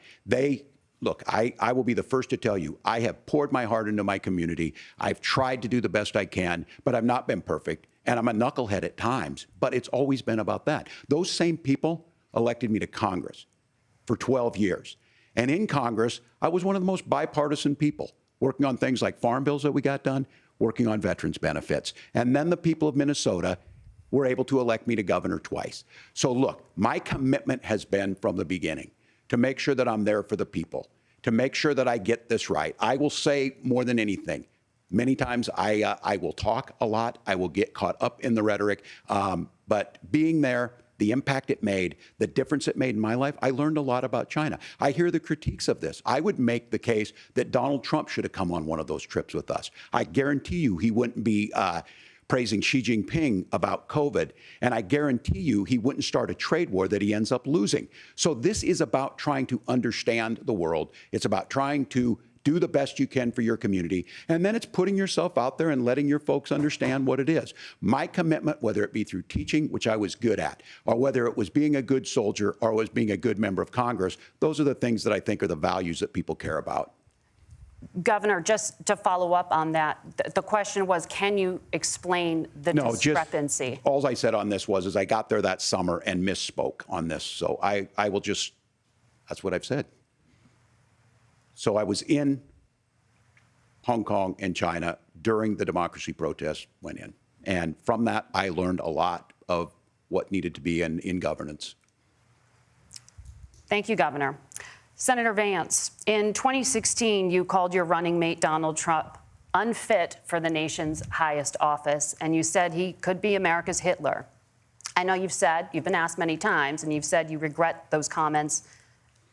Look, I will be the first to tell you, I have poured my heart into my community. I've tried to do the best I can, but I've not been perfect. And I'm a knucklehead at times, but it's always been about that. Those same people elected me to Congress for 12 years. And in Congress, I was one of the most bipartisan people, working on things like farm bills that we got done, working on veterans benefits. And then the people of Minnesota were able to elect me to governor twice. So look, my commitment has been from the beginning to make sure that I'm there for the people, to make sure that I get this right. I will say more than anything, many times I will talk a lot. I will get caught up in the rhetoric. But being there, the impact it made, the difference it made in my life, I learned a lot about China. I hear the critiques of this. I would make the case that Donald Trump should have come on one of those trips with us. I guarantee you he wouldn't be praising Xi Jinping about COVID, and I guarantee you he wouldn't start a trade war that he ends up losing. So this is about trying to understand the world. It's about trying to do the best you can for your community. And then it's putting yourself out there and letting your folks understand what it is. My commitment, whether it be through teaching, which I was good at, or whether it was being a good soldier or was being a good member of Congress, those are the things that I think are the values that people care about. Governor, just to follow up on that, the question was, can you explain the discrepancy? All I said on this was I got there that summer and misspoke on this. So I will just, that's what I've said. So I was in Hong Kong and China during the democracy protests went in. And from that, I learned a lot of what needed to be in governance. Thank you, Governor. Senator Vance, in 2016, you called your running mate, Donald Trump, unfit for the nation's highest office, and you said he could be America's Hitler. I know you've been asked many times, and you've said you regret those comments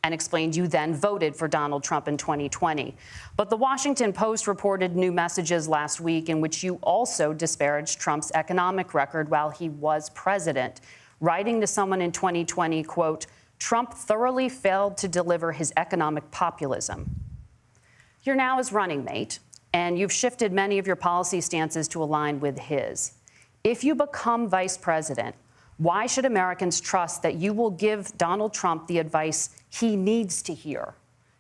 and explained you then voted for Donald Trump in 2020. But the Washington Post reported new messages last week in which you also disparaged Trump's economic record while he was president, writing to someone in 2020, quote, Trump thoroughly failed to deliver his economic populism. You're now his running mate, and you've shifted many of your policy stances to align with his. If you become vice president, why should Americans trust that you will give Donald Trump the advice he needs to hear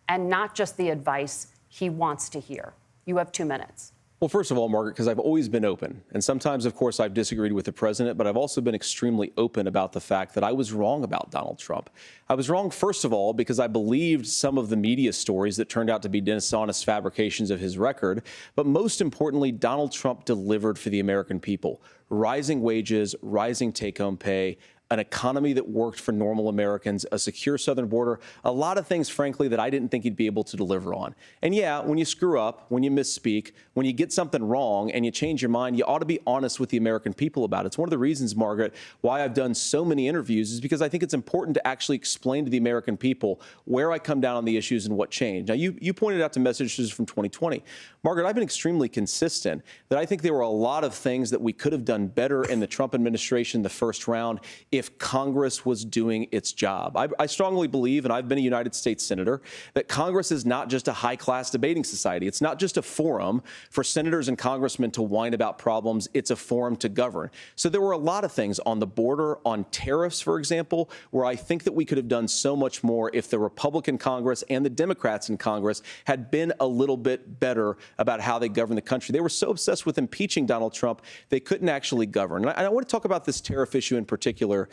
and not just the advice he wants to hear? You have 2 minutes. Well, first of all, Margaret, because I've always been open. And sometimes, of course, I've disagreed with the president, but I've also been extremely open about the fact that I was wrong about Donald Trump. I was wrong, first of all, because I believed some of the media stories that turned out to be dishonest fabrications of his record. But most importantly, Donald Trump delivered for the American people. Rising wages, rising take-home pay, an economy that worked for normal Americans, a secure southern border, a lot of things, frankly, that I didn't think he'd be able to deliver on. And yeah, when you screw up, when you misspeak, when you get something wrong and you change your mind, you ought to be honest with the American people about it. It's one of the reasons, Margaret, why I've done so many interviews is because I think it's important to actually explain to the American people where I come down on the issues and what changed. Now, you pointed out to messages from 2020. Margaret, I've been extremely consistent that I think there were a lot of things that we could have done better in the Trump administration the first round if Congress was doing its job. I strongly believe, and I've been a United States Senator, that Congress is not just a high-class debating society. It's not just a forum for senators and congressmen to whine about problems. It's a forum to govern. So there were a lot of things on the border, on tariffs, for example, where I think that we could have done so much more if the Republican Congress and the Democrats in Congress had been a little bit better about how they govern the country. They were so obsessed with impeaching Donald Trump, they couldn't actually govern. And I want to talk about this tariff issue in particular,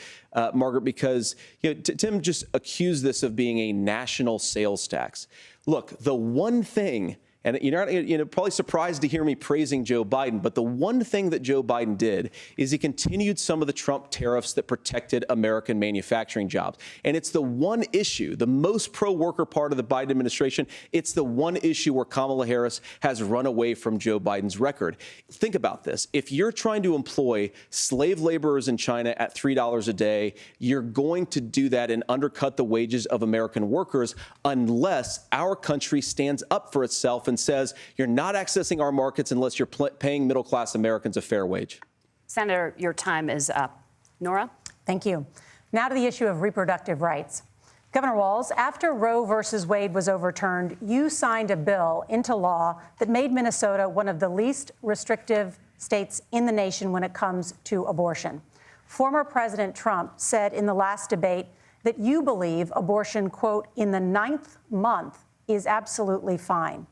Margaret, because Tim just accused this of being a national sales tax. Look, the one thing, and you're probably surprised to hear me praising Joe Biden, but the one thing that Joe Biden did is he continued some of the Trump tariffs that protected American manufacturing jobs. And it's the one issue, the most pro-worker part of the Biden administration, it's the one issue where Kamala Harris has run away from Joe Biden's record. Think about this. If you're trying to employ slave laborers in China at $3 a day, you're going to do that and undercut the wages of American workers unless our country stands up for itself and says you're not accessing our markets unless you're paying middle-class Americans a fair wage. Senator, your time is up. Norah? Thank you. Now to the issue of reproductive rights. Governor Walz, after Roe versus Wade was overturned, you signed a bill into law that made Minnesota one of the least restrictive states in the nation when it comes to abortion. Former President Trump said in the last debate that you believe abortion, quote, in the 9th month is absolutely fine.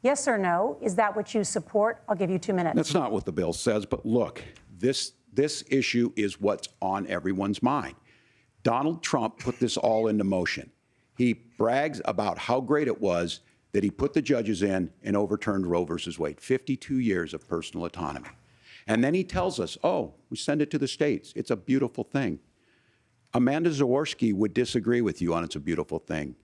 Yes or no? Is that what you support? I'll give you 2 minutes. That's not what the bill says, but look, this issue is what's on everyone's mind. Donald Trump put this all into motion. He brags about how great it was that he put the judges in and overturned Roe versus Wade, 52 years of personal autonomy. And then he tells us, oh, we send it to the states. It's a beautiful thing. Amanda Zaworski would disagree with you on it's a beautiful thing.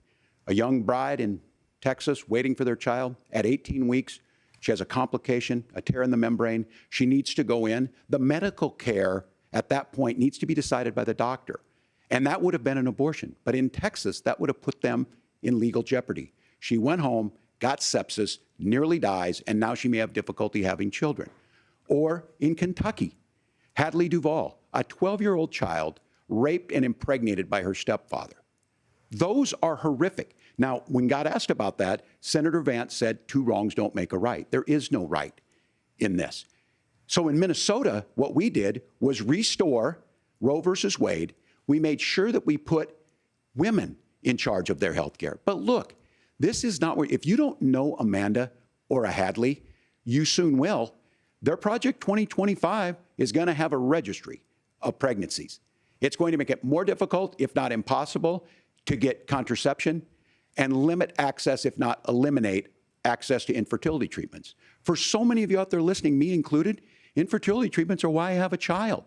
A young bride in Texas waiting for their child at 18 weeks. She has a complication, a tear in the membrane. She needs to go in. The medical care at that point needs to be decided by the doctor. And that would have been an abortion. But in Texas, that would have put them in legal jeopardy. She went home, got sepsis, nearly dies, and now she may have difficulty having children. Or in Kentucky, Hadley Duvall, a 12-year-old child raped and impregnated by her stepfather. Those are horrific. Now, when God asked about that, Senator Vance said 2 wrongs don't make a right. There is no right in this. So in Minnesota, what we did was restore Roe versus Wade. We made sure that we put women in charge of their health care. But look, this is not where, if you don't know Amanda or a Hadley, you soon will. Their Project 2025 is going to have a registry of pregnancies. It's going to make it more difficult, if not impossible, to get contraception and limit access, if not eliminate access to infertility treatments. For so many of you out there listening, me included, infertility treatments are why I have a child.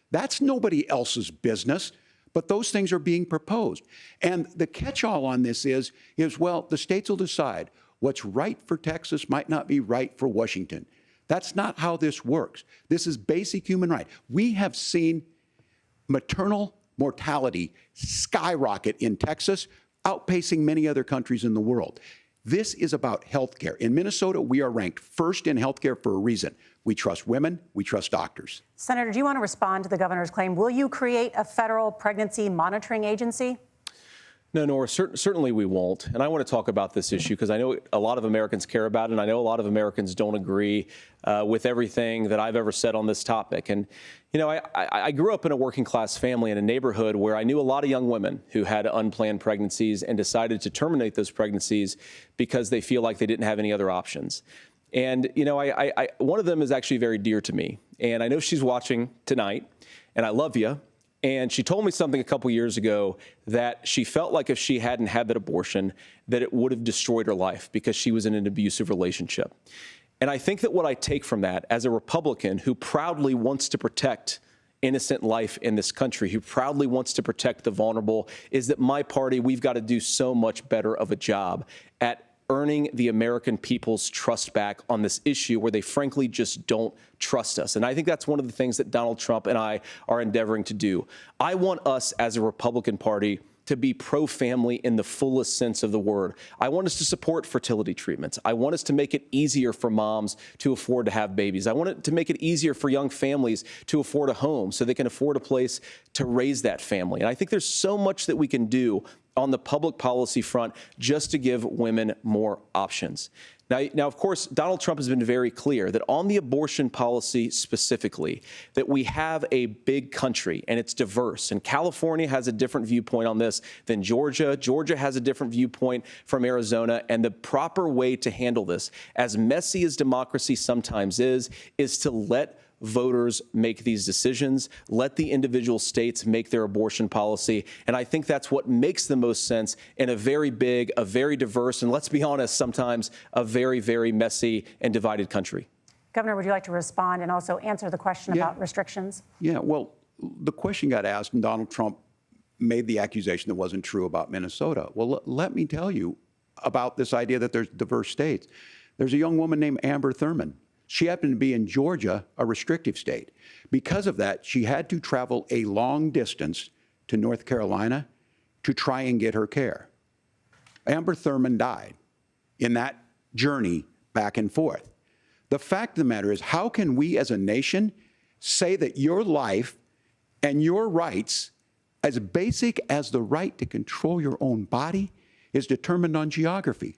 That's nobody else's business. But those things are being proposed. And the catch-all on this is, well, the states will decide what's right for Texas might not be right for Washington. That's not how this works. This is basic human right. We have seen maternal mortality skyrocket in Texas, outpacing many other countries in the world. This is about health care. In Minnesota, we are ranked first in health care for a reason. We trust women. We trust doctors. Senator, do you want to respond to the governor's claim? Will you create a federal pregnancy monitoring agency? No, Norah, certainly we won't. And I want to talk about this issue because I know a lot of Americans care about it, and I know a lot of Americans don't agree with everything that I've ever said on this topic. And, you know, I grew up in a working class family in a neighborhood where I knew a lot of young women who had unplanned pregnancies and decided to terminate those pregnancies because they feel like they didn't have any other options. And, you know, one of them is actually very dear to me. And I know she's watching tonight, and I love you. And she told me something a couple years ago that she felt like if she hadn't had that abortion, that it would have destroyed her life because she was in an abusive relationship. And I think that what I take from that as a Republican who proudly wants to protect innocent life in this country, who proudly wants to protect the vulnerable, is that my party, we've got to do so much better of a job at earning the American people's trust back on this issue where they frankly just don't trust us. And I think that's one of the things that Donald Trump and I are endeavoring to do. I want us as a Republican Party to be pro-family in the fullest sense of the word. I want us to support fertility treatments. I want us to make it easier for moms to afford to have babies. I want it to make it easier for young families to afford a home so they can afford a place to raise that family. And I think there's so much that we can do on the public policy front just to give women more options. Now, of course, Donald Trump has been very clear that on the abortion policy specifically, that we have a big country and it's diverse. And California has a different viewpoint on this than Georgia. Georgia has a different viewpoint from Arizona. And the proper way to handle this, as messy as democracy sometimes is to let voters make these decisions, let the individual states make their abortion policy. And I think that's what makes the most sense in a very big, a very diverse, and let's be honest, sometimes a very, very messy and divided country. Governor, would you like to respond and also answer the question about restrictions? Yeah, well, the question got asked and Donald Trump made the accusation that wasn't true about Minnesota. Well, let me tell you about this idea that there's diverse states. There's a young woman named Amber Thurman. She happened to be in Georgia, a restrictive state. Because of that, she had to travel a long distance to North Carolina to try and get her care. Amber Thurman died in that journey back and forth. The fact of the matter is, how can we as a nation say that your life and your rights as basic as the right to control your own body is determined on geography.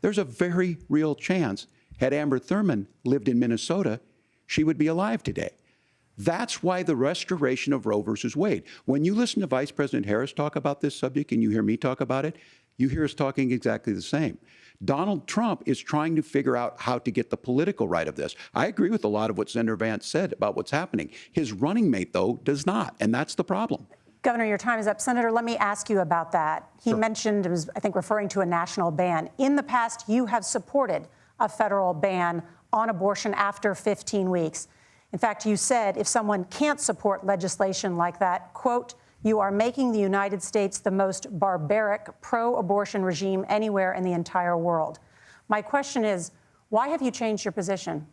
There's a very real chance, had Amber Thurman lived in Minnesota, she would be alive today. That's why the restoration of Roe versus Wade. When you listen to Vice President Harris talk about this subject and you hear me talk about it, you hear us talking exactly the same. Donald Trump is trying to figure out how to get the political right of this. I agree with a lot of what Senator Vance said about what's happening. His running mate, though, does not, and that's the problem. Governor, your time is up. Senator, let me ask you about that. He mentioned, it was, I think, referring to a national ban. In the past, you have supported a federal ban on abortion after 15 weeks. In fact, you said if someone can't support legislation like that, quote, you are making the United States the most barbaric pro-abortion regime anywhere in the entire world. My question is, why have you changed your position?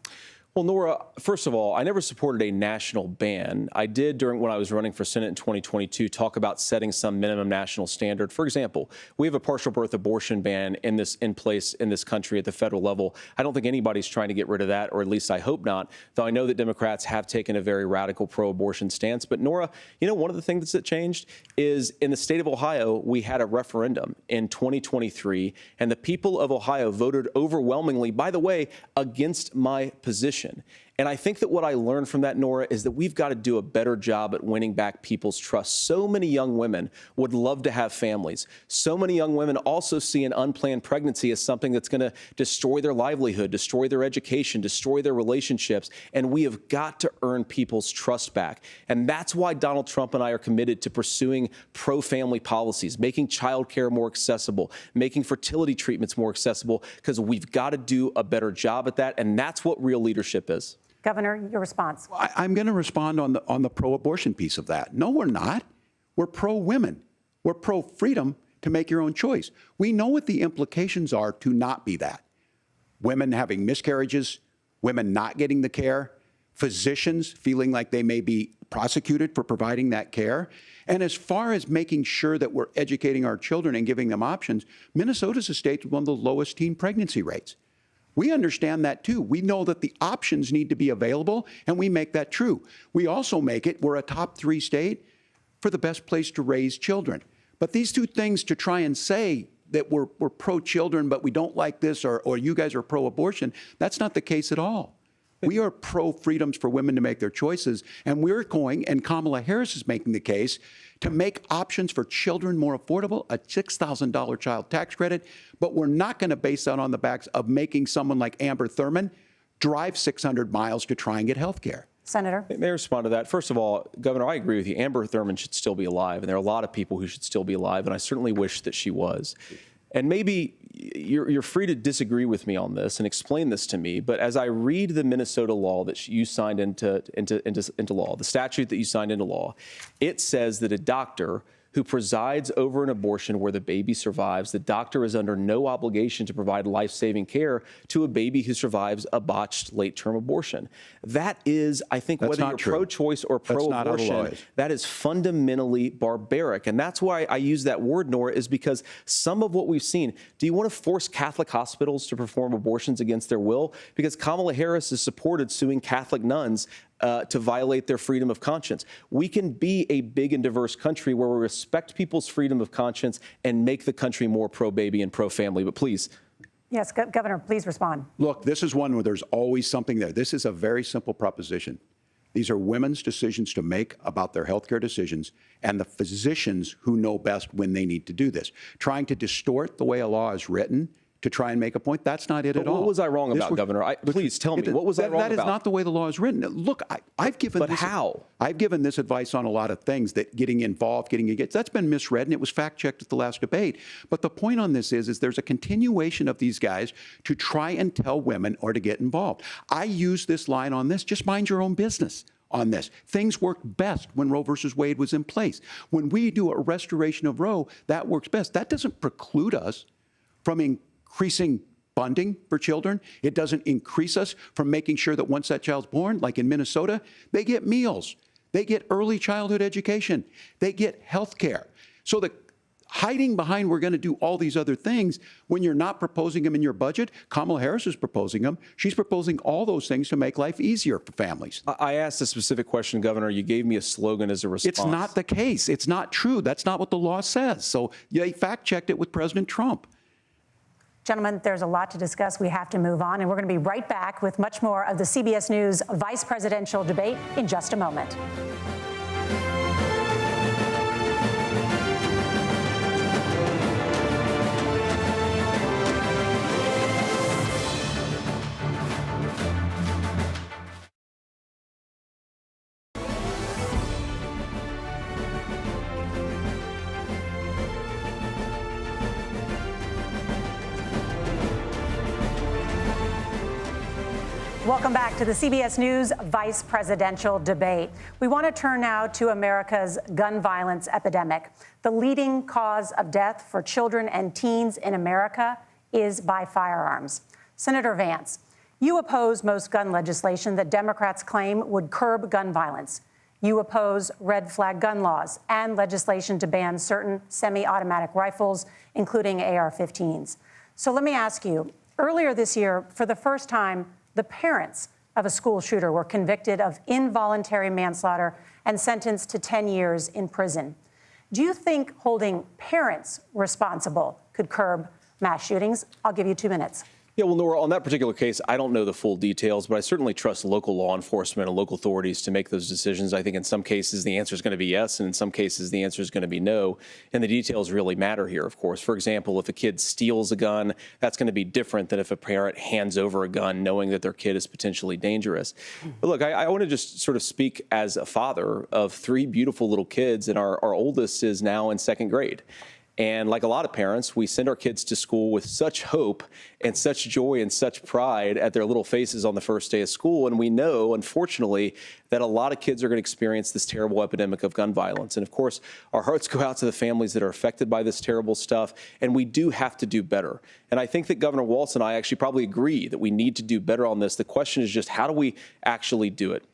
Well, Norah, first of all, I never supported a national ban. I did when I was running for Senate in 2022 talk about setting some minimum national standard. For example, we have a partial birth abortion ban in place in this country at the federal level. I don't think anybody's trying to get rid of that, or at least I hope not, though I know that Democrats have taken a very radical pro-abortion stance. But Norah, you know, one of the things that changed is in the state of Ohio, we had a referendum in 2023, and the people of Ohio voted overwhelmingly, by the way, against my position. And I think that what I learned from that, Norah, is that we've got to do a better job at winning back people's trust. So many young women would love to have families. So many young women also see an unplanned pregnancy as something that's going to destroy their livelihood, destroy their education, destroy their relationships. And we have got to earn people's trust back. And that's why Donald Trump and I are committed to pursuing pro-family policies, making child care more accessible, making fertility treatments more accessible, because we've got to do a better job at that. And that's what real leadership is. Governor, your response. I'm going to respond on the pro-abortion piece of that. No, we're not. We're pro-women. We're pro-freedom to make your own choice. We know what the implications are to not be that. Women having miscarriages, women not getting the care, physicians feeling like they may be prosecuted for providing that care. And as far as making sure that we're educating our children and giving them options, Minnesota's a state with one of the lowest teen pregnancy rates. We understand that, too. We know that the options need to be available, and we make that true. We also make it, we're a top 3 state for the best place to raise children. But these two things to try and say that we're pro-children, but we don't like this, or you guys are pro-abortion, that's not the case at all. We are pro-freedoms for women to make their choices, and we're going, and Kamala Harris is making the case, to make options for children more affordable, a $6,000 child tax credit, but we're not going to base that on the backs of making someone like Amber Thurman drive 600 miles to try and get health care. Senator. May I respond to that? First of all, Governor, I agree with you. Amber Thurman should still be alive, and there are a lot of people who should still be alive, and I certainly wish that she was. And maybe you're free to disagree with me on this and explain this to me, but as I read the Minnesota law that you signed into law, the statute that you signed into law, it says that a doctor who presides over an abortion where the baby survives, the doctor is under no obligation to provide life-saving care to a baby who survives a botched late-term abortion. That is, I think, whether you're pro-choice or pro-abortion, that is fundamentally barbaric. And that's why I use that word, Norah, is because some of what we've seen, do you want to force Catholic hospitals to perform abortions against their will? Because Kamala Harris has supported suing Catholic nuns to violate their freedom of conscience. We can be a big and diverse country where we respect people's freedom of conscience and make the country more pro-baby and pro-family. But please. Yes, Governor, please respond. Look, this is one where there's always something there. This is a very simple proposition. These are women's decisions to make about their health care decisions, and the physicians who know best when they need to do this. Trying to distort the way a law is written to try and make a point, that's not it at all. What was I wrong about, Governor? Please tell me, what was I wrong about? That is not the way the law is written. Look, I've given But how? I've given this advice on a lot of things, that getting involved, getting engaged, that's been misread, and it was fact-checked at the last debate. But the point on this is there's a continuation of these guys to try and tell women or to get involved. I use this line on this, just mind your own business on this. Things worked best when Roe versus Wade was in place. When we do a restoration of Roe, that works best. That doesn't preclude us from increasing funding for children. It doesn't increase us from making sure that once that child's born, like in Minnesota, they get meals, they get early childhood education, they get health care. So hiding behind we're going to do all these other things when you're not proposing them in your budget. Kamala Harris is proposing them. She's proposing all those things to make life easier for families. I asked a specific question, Governor. You gave me a slogan as a response. It's not the case. It's not true. That's not what the law says. So they fact-checked it with President Trump. Gentlemen, there's a lot to discuss. We have to move on, and we're going to be right back with much more of the CBS News vice presidential debate in just a moment. Welcome back to the CBS News vice presidential debate. We want to turn now to America's gun violence epidemic. The leading cause of death for children and teens in America is by firearms. Senator Vance, you oppose most gun legislation that Democrats claim would curb gun violence. You oppose red flag gun laws and legislation to ban certain semi-automatic rifles, including AR-15s. So let me ask you, earlier this year, for the first time, the parents of a school shooter were convicted of involuntary manslaughter and sentenced to 10 years in prison. Do you think holding parents responsible could curb mass shootings? I'll give you 2 minutes. Yeah, well, Norah, on that particular case, I don't know the full details, but I certainly trust local law enforcement and local authorities to make those decisions. I think in some cases the answer is going to be yes, and in some cases the answer is going to be no. And the details really matter here, of course. For example, if a kid steals a gun, that's going to be different than if a parent hands over a gun knowing that their kid is potentially dangerous. But look, I want to just sort of speak as a father of 3 beautiful little kids, and our oldest is now in 2nd grade. And like a lot of parents, we send our kids to school with such hope and such joy and such pride at their little faces on the first day of school. And we know, unfortunately, that a lot of kids are going to experience this terrible epidemic of gun violence. And of course, our hearts go out to the families that are affected by this terrible stuff. And we do have to do better. And I think that Governor Walz and I actually probably agree that we need to do better on this. The question is just, how do we actually do it?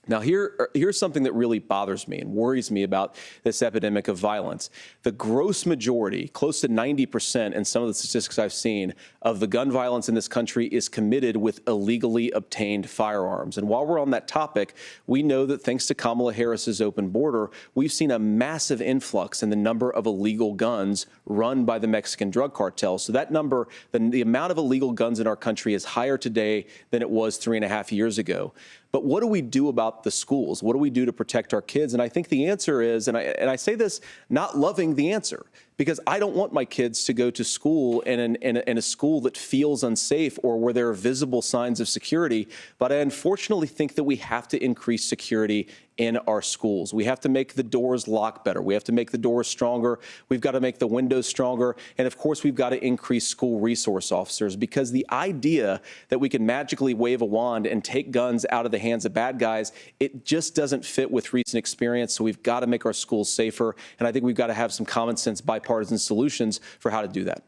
Now, here's something that really bothers me and worries me about this epidemic of violence. The gross majority, close to 90% in some of the statistics I've seen, of the gun violence in this country is committed with illegally obtained firearms. And while we're on that topic, we know that thanks to Kamala Harris's open border, we've seen a massive influx in the number of illegal guns run by the Mexican drug cartel. So that number, the amount of illegal guns in our country is higher today than it was 3.5 years ago. But what do we do about the schools? What do we do to protect our kids? And I think the answer is, and I say this not loving the answer, because I don't want my kids to go to school in a school that feels unsafe or where there are visible signs of security. But I unfortunately think that we have to increase security in our schools. We have to make the doors lock better. We have to make the doors stronger. We've got to make the windows stronger. And of course, we've got to increase school resource officers, because the idea that we can magically wave a wand and take guns out of the hands of bad guys, it just doesn't fit with recent experience. So we've got to make our schools safer. And I think we've got to have some common sense bipartisan solutions for how to do that.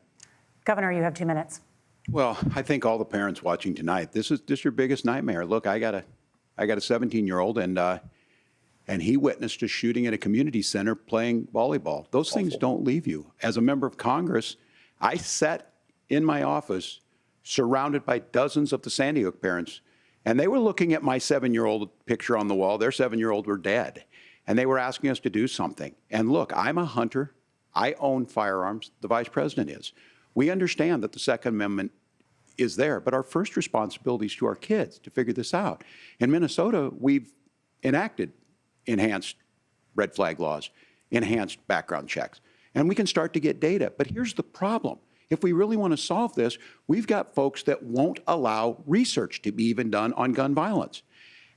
Governor, you have 2 minutes. Well, I think all the parents watching tonight, this is your biggest nightmare. Look, I got a 17-year-old, and he witnessed a shooting at a community center playing volleyball. Those things don't leave you. As a member of Congress, I sat in my office surrounded by dozens of the Sandy Hook parents, and they were looking at my 7-year-old picture on the wall. Their 7-year-old were dead, and they were asking us to do something. And look, I'm a hunter. I own firearms. The vice president is. We understand that the Second Amendment is there, but our first responsibility is to our kids to figure this out. In Minnesota, we've enacted enhanced red flag laws, enhanced background checks, and we can start to get data. But here's the problem. If we really want to solve this, we've got folks that won't allow research to be even done on gun violence.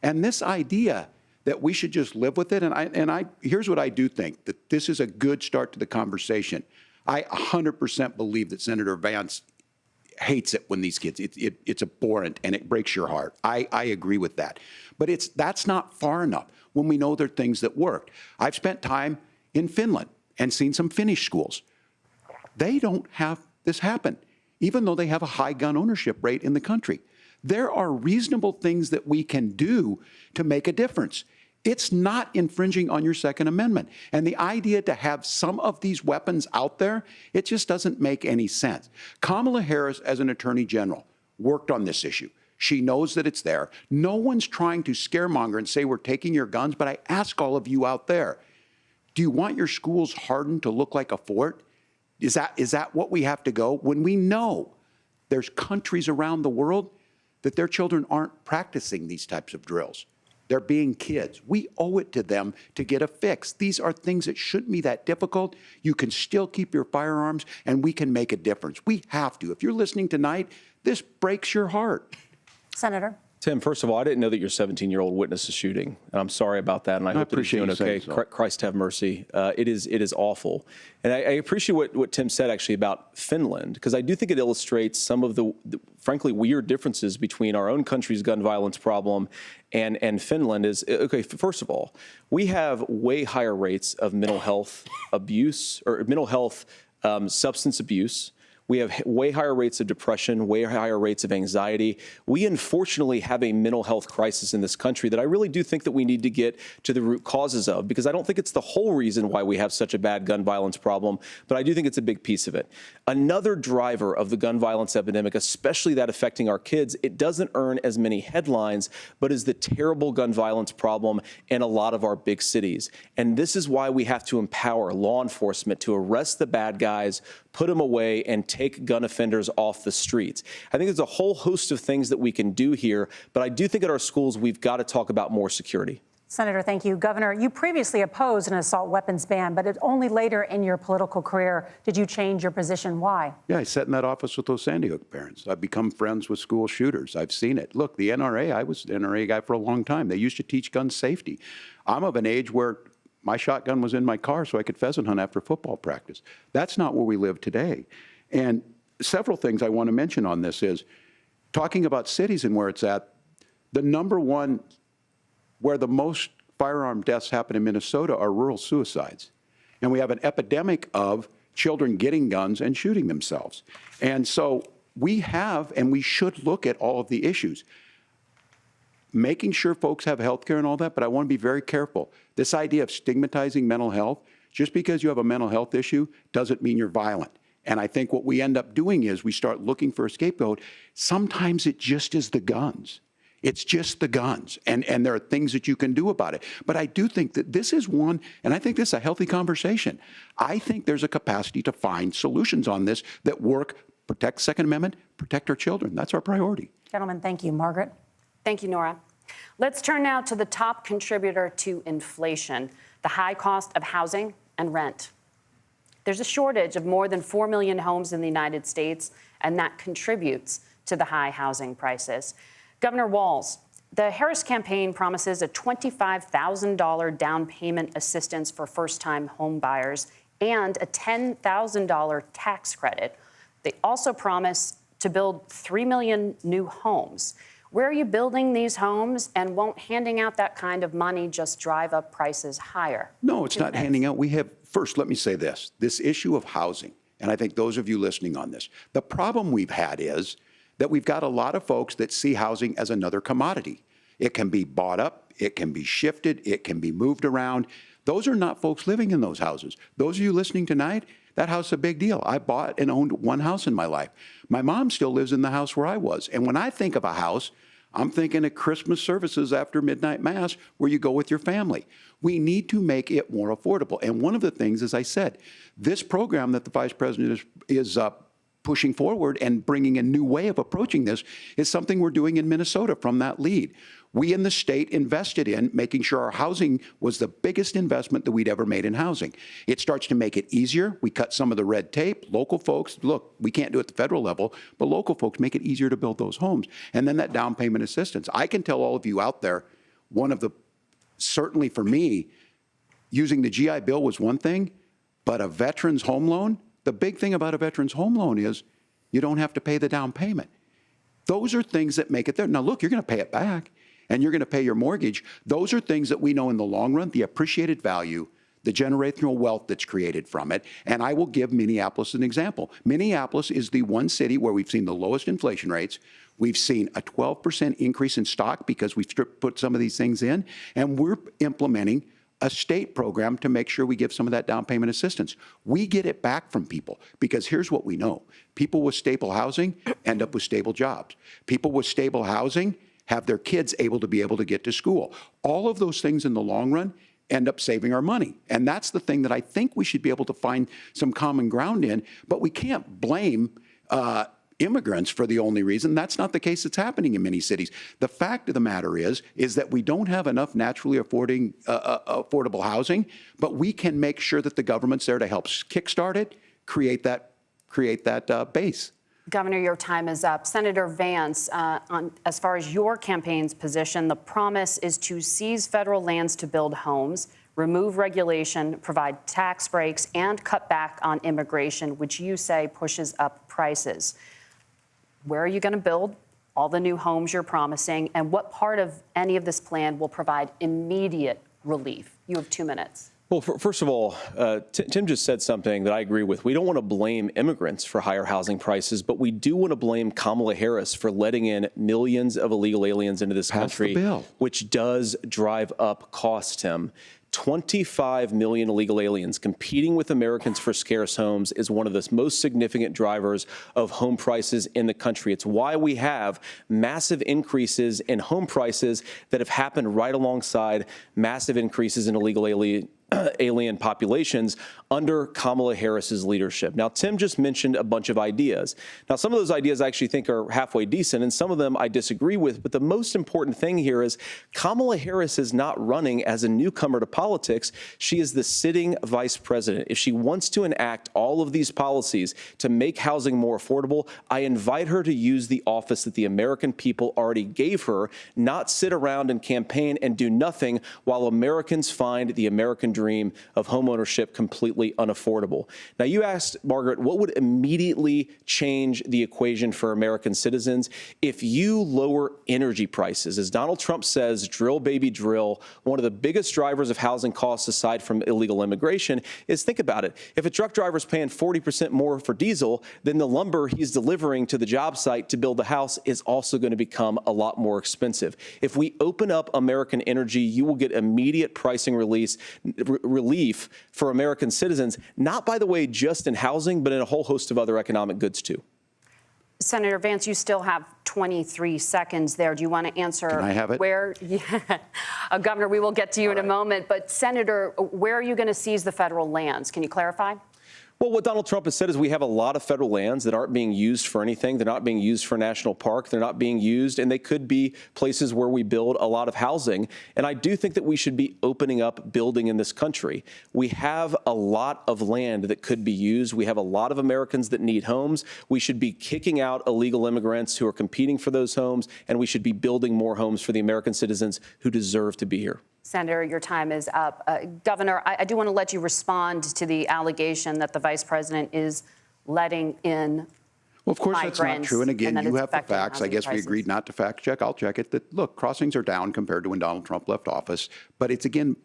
And this idea that we should just live with it, here's what I do think, that this is a good start to the conversation. I 100% believe that Senator Vance hates it when these kids, it's abhorrent and it breaks your heart. I agree with that. But that's not far enough when we know there are things that worked. I've spent time in Finland and seen some Finnish schools. They don't have this happen, even though they have a high gun ownership rate in the country. There are reasonable things that we can do to make a difference. It's not infringing on your Second Amendment. And the idea to have some of these weapons out there, it just doesn't make any sense. Kamala Harris, as an attorney general, worked on this issue. She knows that it's there. No one's trying to scaremonger and say we're taking your guns, but I ask all of you out there, do you want your schools hardened to look like a fort? Is that what we have to go? When we know there's countries around the world that their children aren't practicing these types of drills. They're being kids. We owe it to them to get a fix. These are things that shouldn't be that difficult. You can still keep your firearms, and we can make a difference. We have to. If you're listening tonight, this breaks your heart. Senator. Tim, first of all, I didn't know that your 17-year-old witnessed a shooting, and I'm sorry about that, and I hope that he's doing okay. Christ have mercy. It is awful. And I appreciate what Tim said, actually, about Finland, because I do think it illustrates some of the frankly, weird differences between our own country's gun violence problem and Finland. Okay, first of all, we have way higher rates of mental health abuse, or mental health substance abuse. We have way higher rates of depression, way higher rates of anxiety. We unfortunately have a mental health crisis in this country that I really do think that we need to get to the root causes of, because I don't think it's the whole reason why we have such a bad gun violence problem, but I do think it's a big piece of it. Another driver of the gun violence epidemic, especially that affecting our kids, it doesn't earn as many headlines, but is the terrible gun violence problem in a lot of our big cities. And this is why we have to empower law enforcement to arrest the bad guys, put them away, and take gun offenders off the streets. I think there's a whole host of things that we can do here, but I do think at our schools we've got to talk about more security. Senator, thank you. Governor, you previously opposed an assault weapons ban, but only later in your political career did you change your position. Why? Yeah, I sat in that office with those Sandy Hook parents. I've become friends with school shooters. I've seen it. Look, the NRA, I was an NRA guy for a long time. They used to teach gun safety. I'm of an age where my shotgun was in my car so I could pheasant hunt after football practice. That's not where we live today. And several things I want to mention on this is, talking about cities and where it's at, the number one where the most firearm deaths happen in Minnesota are rural suicides. And we have an epidemic of children getting guns and shooting themselves. And so we have, and we should look at all of the issues. Making sure folks have health care and all that, but I want to be very careful. This idea of stigmatizing mental health, just because you have a mental health issue doesn't mean you're violent. And I think what we end up doing is we start looking for a scapegoat. Sometimes it just is the guns. It's just the guns. And there are things that you can do about it. But I do think that this is one, and I think this is a healthy conversation. I think there's a capacity to find solutions on this that work, protect Second Amendment, protect our children. That's our priority. Gentlemen, thank you. Margaret? Thank you, Norah. Let's turn now to the top contributor to inflation, the high cost of housing and rent. There's a shortage of more than 4 million homes in the United States, and that contributes to the high housing prices. Governor Walz, the Harris campaign promises a $25,000 down payment assistance for first-time home buyers and a $10,000 tax credit. They also promise to build 3 million new homes. Where are you building these homes, and won't handing out that kind of money just drive up prices higher? No, it's not handing out. We have, first, let me say this issue of housing, and I think those of you listening on this, the problem we've had is that we've got a lot of folks that see housing as another commodity. It can be bought up, it can be shifted, it can be moved around. Those are not folks living in those houses. Those of you listening tonight, that house is a big deal. I bought and owned one house in my life. My mom still lives in the house where I was. And when I think of a house, I'm thinking of Christmas services after midnight mass where you go with your family. We need to make it more affordable. And one of the things, as I said, this program that the Vice President is pushing forward and bringing a new way of approaching this is something we're doing in Minnesota from that lead. We in the state invested in making sure our housing was the biggest investment that we'd ever made in housing. It starts to make it easier. We cut some of the red tape. Local folks, look, we can't do it at the federal level, but local folks make it easier to build those homes. And then that down payment assistance. I can tell all of you out there, certainly for me, using the GI Bill was one thing, but a veteran's home loan, the big thing about a veteran's home loan is you don't have to pay the down payment. Those are things that make it there. Now, look, you're going to pay it back, and you're going to pay your mortgage. Those are things that we know in the long run, the appreciated value the generational wealth that's created from it. And I will give Minneapolis as an example. Minneapolis is the one city where we've seen the lowest inflation rates. We've seen a 12% increase in stock because we've put some of these things in, and we're implementing a state program to make sure we give some of that down payment assistance. We get it back from people because here's what we know. People with stable housing end up with stable jobs. People with stable housing have their kids able to get to school. All of those things in the long run end up saving our money. And that's the thing that I think we should be able to find some common ground in, but we can't blame immigrants for the only reason. That's not the case that's happening in many cities. The fact of the matter is that we don't have enough naturally affordable housing, but we can make sure that the government's there to help kickstart it, create that base. Governor, your time is up. Senator Vance, as far as your campaign's position, the promise is to seize federal lands to build homes, remove regulation, provide tax breaks, and cut back on immigration, which you say pushes up prices. Where are you going to build all the new homes you're promising, and what part of any of this plan will provide immediate relief? You have 2 minutes. Well, first of all, Tim just said something that I agree with. We don't want to blame immigrants for higher housing prices, but we do want to blame Kamala Harris for letting in millions of illegal aliens into this country, which does drive up costs, Tim. 25 million illegal aliens competing with Americans for scarce homes is one of the most significant drivers of home prices in the country. It's why we have massive increases in home prices that have happened right alongside massive increases in illegal alien populations under Kamala Harris's leadership. Now, Tim just mentioned a bunch of ideas. Now, some of those ideas I actually think are halfway decent, and some of them I disagree with. But the most important thing here is Kamala Harris is not running as a newcomer to politics. She is the sitting vice president. If she wants to enact all of these policies to make housing more affordable, I invite her to use the office that the American people already gave her, not sit around and campaign and do nothing while Americans find the American dream of homeownership completely unaffordable. Now, you asked, Margaret, what would immediately change the equation for American citizens if you lower energy prices? As Donald Trump says, drill, baby, drill. One of the biggest drivers of housing costs, aside from illegal immigration, is, think about it. If a truck driver's paying 40% more for diesel, then the lumber he's delivering to the job site to build the house is also going to become a lot more expensive. If we open up American energy, you will get immediate pricing relief for American citizens, not, by the way, just in housing, but in a whole host of other economic goods, too. Senator Vance, you still have 23 seconds there. Do you want to answer? Can I have it? Where, Governor, we will get to you in a moment. But, Senator, where are you going to seize the federal lands? Can you clarify? Well, what Donald Trump has said is we have a lot of federal lands that aren't being used for anything. They're not being used for a national park. They're not being used, and they could be places where we build a lot of housing. And I do think that we should be opening up building in this country. We have a lot of land that could be used. We have a lot of Americans that need homes. We should be kicking out illegal immigrants who are competing for those homes, and we should be building more homes for the American citizens who deserve to be here. Senator, your time is up. Governor, I do want to let you respond to the allegation that the vice president is letting in. Well, of course, that's not true. And again, you have the facts. I guess we agreed not to fact check. I'll check it. That, look, crossings are down compared to when Donald Trump left office. But it's, again,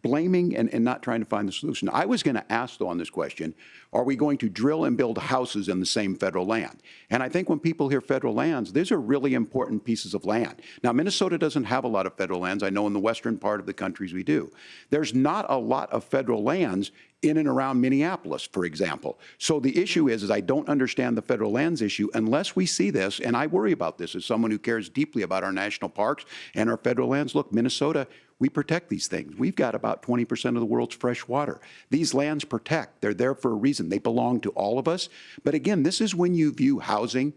blaming and not trying to find the solution. I was going to ask, though, on this question, are we going to drill and build houses in the same federal land? And I think when people hear federal lands, these are really important pieces of land. Now, Minnesota doesn't have a lot of federal lands. I know in the western part of the countries we do. There's not a lot of federal lands in and around Minneapolis, for example. So the issue is I don't understand the federal lands issue unless we see this, and I worry about this as someone who cares deeply about our national parks and our federal lands. Look, Minnesota, we protect these things. We've got about 20% of the world's fresh water. These lands protect. They're there for a reason. They belong to all of us. But again, this is when you view housing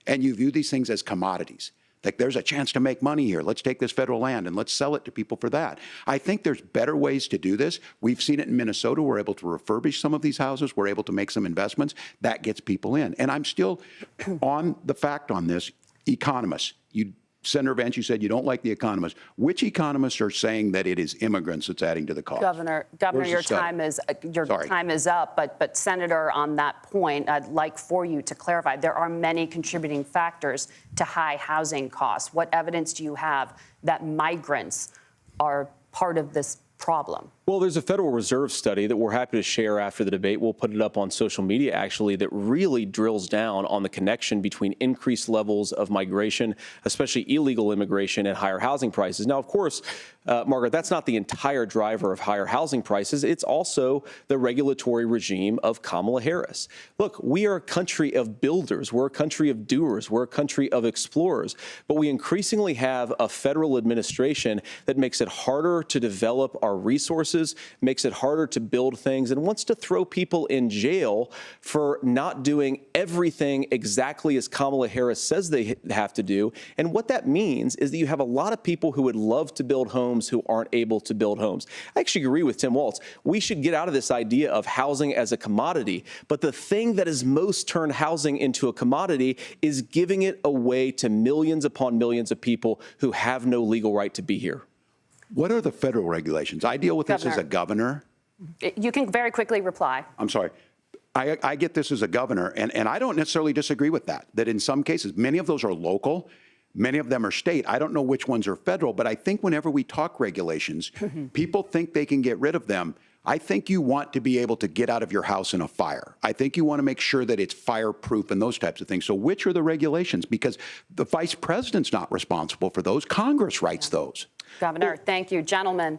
and you view these things as commodities. Like, there's a chance to make money here. Let's take this federal land and let's sell it to people for that. I think there's better ways to do this. We've seen it in Minnesota. We're able to refurbish some of these houses. We're able to make some investments. That gets people in. And I'm still on the fact on this. Economists, Senator Vance, you said you don't like the economists. Which economists are saying that it is immigrants that's adding to the cost? Governor, your time is up. But Senator, on that point, I'd like for you to clarify. There are many contributing factors to high housing costs. What evidence do you have that migrants are part of this problem? Well, there's a Federal Reserve study that we're happy to share after the debate. We'll put it up on social media, actually, that really drills down on the connection between increased levels of migration, especially illegal immigration, and higher housing prices. Now, of course, Margaret, that's not the entire driver of higher housing prices. It's also the regulatory regime of Kamala Harris. Look, we are a country of builders. We're a country of doers. We're a country of explorers. But we increasingly have a federal administration that makes it harder to develop our resources, makes it harder to build things, and wants to throw people in jail for not doing everything exactly as Kamala Harris says they have to do. And what that means is that you have a lot of people who would love to build homes who aren't able to build homes. I actually agree with Tim Walz. We should get out of this idea of housing as a commodity. But the thing that has most turned housing into a commodity is giving it away to millions upon millions of people who have no legal right to be here. What are the federal regulations? I deal with this as a governor. You can very quickly reply. I'm sorry. I get this as a governor, and I don't necessarily disagree with that in some cases, many of those are local, many of them are state. I don't know which ones are federal, but I think whenever we talk regulations, people think they can get rid of them. I think you want to be able to get out of your house in a fire. I think you want to make sure that it's fireproof and those types of things. So which are the regulations? Because the vice president's not responsible for those. Congress writes those. Governor, thank you. Gentlemen,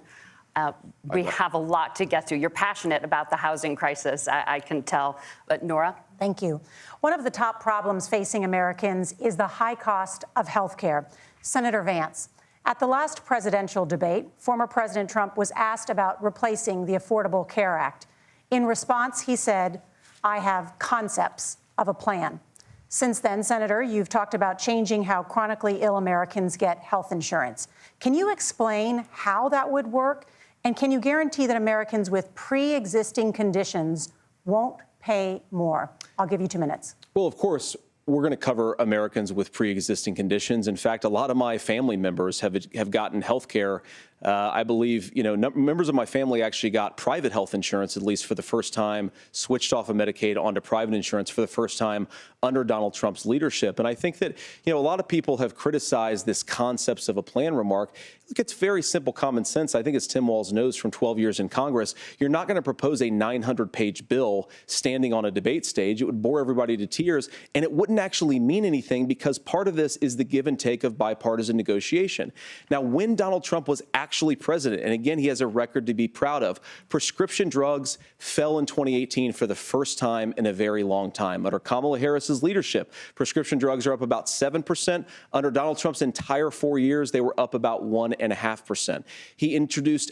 we have a lot to get through. You're passionate about the housing crisis, I can tell. But Norah? Thank you. One of the top problems facing Americans is the high cost of health care. Senator Vance, at the last presidential debate, former President Trump was asked about replacing the Affordable Care Act. In response, he said, "I have concepts of a plan." Since then, Senator, you've talked about changing how chronically ill Americans get health insurance. Can you explain how that would work? And can you guarantee that Americans with pre-existing conditions won't pay more? I'll give you 2 minutes. Well, of course, we're going to cover Americans with pre-existing conditions. In fact, a lot of my family members have gotten health care. I believe, members of my family actually got private health insurance, at least for the first time, switched off of Medicaid onto private insurance for the first time under Donald Trump's leadership. And I think that, a lot of people have criticized this concepts of a plan remark. Look, it's very simple common sense. I think as Tim Walz knows from 12 years in Congress, you're not going to propose a 900-page bill standing on a debate stage. It would bore everybody to tears, and it wouldn't actually mean anything because part of this is the give and take of bipartisan negotiation. Now, when Donald Trump was actually president, and again, he has a record to be proud of, prescription drugs fell in 2018 for the first time in a very long time. Under Kamala Harris's leadership, prescription drugs are up about 7%. Under Donald Trump's entire 4 years, they were up about 1.5%. He introduced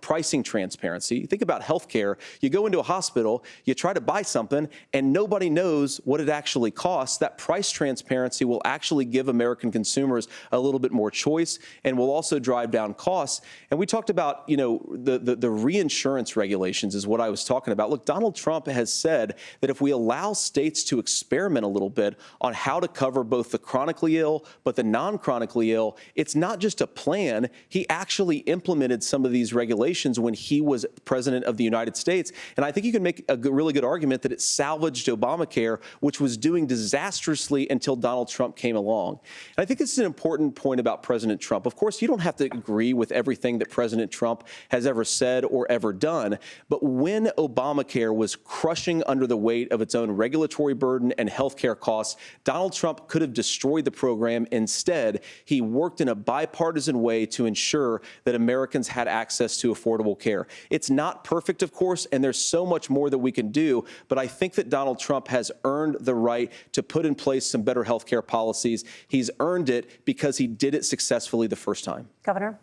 pricing transparency. Think about healthcare. You go into a hospital, you try to buy something, and nobody knows what it actually costs. That price transparency will actually give American consumers a little bit more choice and will also drive down costs. And we talked about, the reinsurance regulations is what I was talking about. Look, Donald Trump has said that if we allow states to experiment a little bit on how to cover both the chronically ill but the non-chronically ill, it's not just a plan. He actually implemented some of these regulations when he was president of the United States. And I think you can make a really good argument that it salvaged Obamacare, which was doing disastrously until Donald Trump came along. And I think this is an important point about President Trump. Of course, you don't have to agree with everything that President Trump has ever said or ever done. But when Obamacare was crushing under the weight of its own regulatory burden and health care costs, Donald Trump could have destroyed the program. Instead, he worked in a bipartisan way to ensure that Americans had access to affordable care. It's not perfect, of course, and there's so much more that we can do. But I think that Donald Trump has earned the right to put in place some better health care policies. He's earned it because he did it successfully the first time. Governor?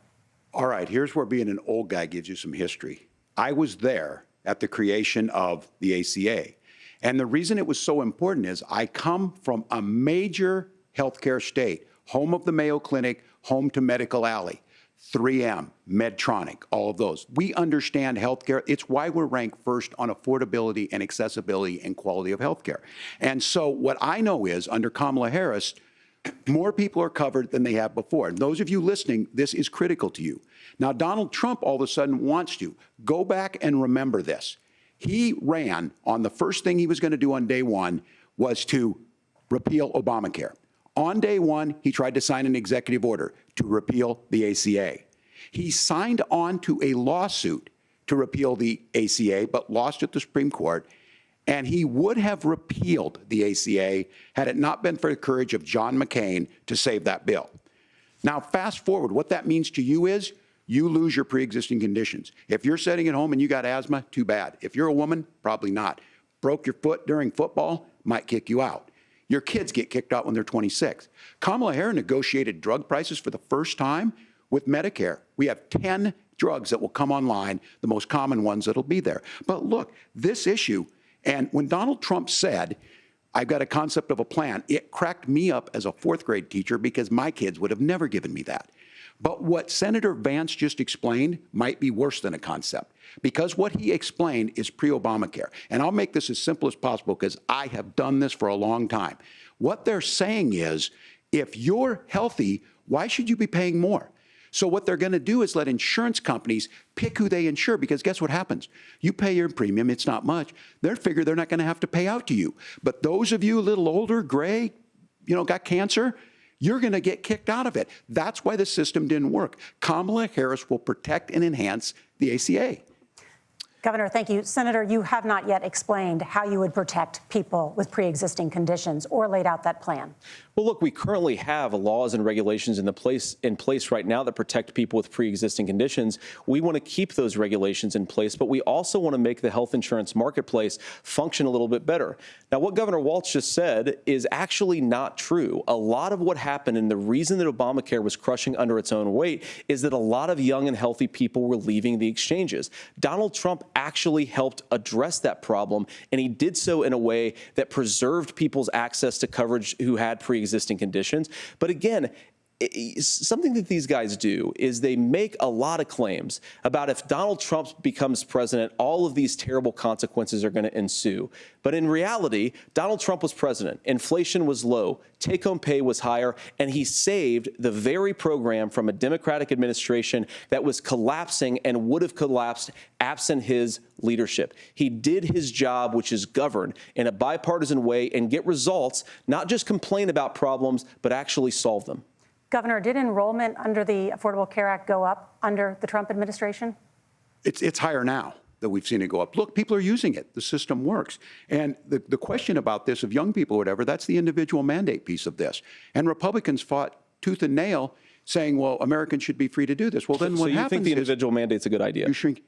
All right, here's where being an old guy gives you some history. I was there at the creation of the ACA. And the reason it was so important is I come from a major healthcare state, home of the Mayo Clinic, home to Medical Alley, 3M, Medtronic, all of those. We understand healthcare. It's why we're ranked first on affordability and accessibility and quality of healthcare. And so what I know is under Kamala Harris, more people are covered than they have before. And those of you listening, this is critical to you. Now, Donald Trump all of a sudden wants to. Go back and remember this. He ran on the first thing he was going to do on day one was to repeal Obamacare. On day one, he tried to sign an executive order to repeal the ACA. He signed on to a lawsuit to repeal the ACA, but lost at the Supreme Court. And he would have repealed the ACA had it not been for the courage of John McCain to save that bill. Now, fast forward, what that means to you is you lose your pre-existing conditions. If you're sitting at home and you got asthma, too bad. If you're a woman, probably not. Broke your foot during football, might kick you out. Your kids get kicked out when they're 26. Kamala Harris negotiated drug prices for the first time with Medicare. We have 10 drugs that will come online, the most common ones that'll be there. But look, this issue, and when Donald Trump said, I've got a concept of a plan, it cracked me up as a fourth grade teacher because my kids would have never given me that. But what Senator Vance just explained might be worse than a concept, because what he explained is pre-Obamacare. And I'll make this as simple as possible because I have done this for a long time. What they're saying is, if you're healthy, why should you be paying more? So what they're going to do is let insurance companies pick who they insure, because guess what happens? You pay your premium, it's not much. They figure they're not going to have to pay out to you. But those of you a little older, gray, got cancer, you're going to get kicked out of it. That's why the system didn't work. Kamala Harris will protect and enhance the ACA. Governor, thank you. Senator, you have not yet explained how you would protect people with pre-existing conditions or laid out that plan. Well, look, we currently have laws and regulations in place right now that protect people with pre-existing conditions. We want to keep those regulations in place, but we also want to make the health insurance marketplace function a little bit better. Now, what Governor Walz just said is actually not true. A lot of what happened, and the reason that Obamacare was crushing under its own weight, is that a lot of young and healthy people were leaving the exchanges. Donald Trump actually helped address that problem, and he did so in a way that preserved people's access to coverage who had pre-existing conditions. But again, something that these guys do is they make a lot of claims about if Donald Trump becomes president, all of these terrible consequences are going to ensue. But in reality, Donald Trump was president. Inflation was low. Take-home pay was higher. And he saved the very program from a Democratic administration that was collapsing and would have collapsed absent his leadership. He did his job, which is govern in a bipartisan way and get results, not just complain about problems, but actually solve them. Governor, did enrollment under the Affordable Care Act go up under the Trump administration? It's higher now that we've seen it go up. Look, people are using it. The system works. And the question about this of young people or whatever, that's the individual mandate piece of this. And Republicans fought tooth and nail saying, well, Americans should be free to do this. Well, then what happens is— So you think the individual mandate's a good idea? You shrink.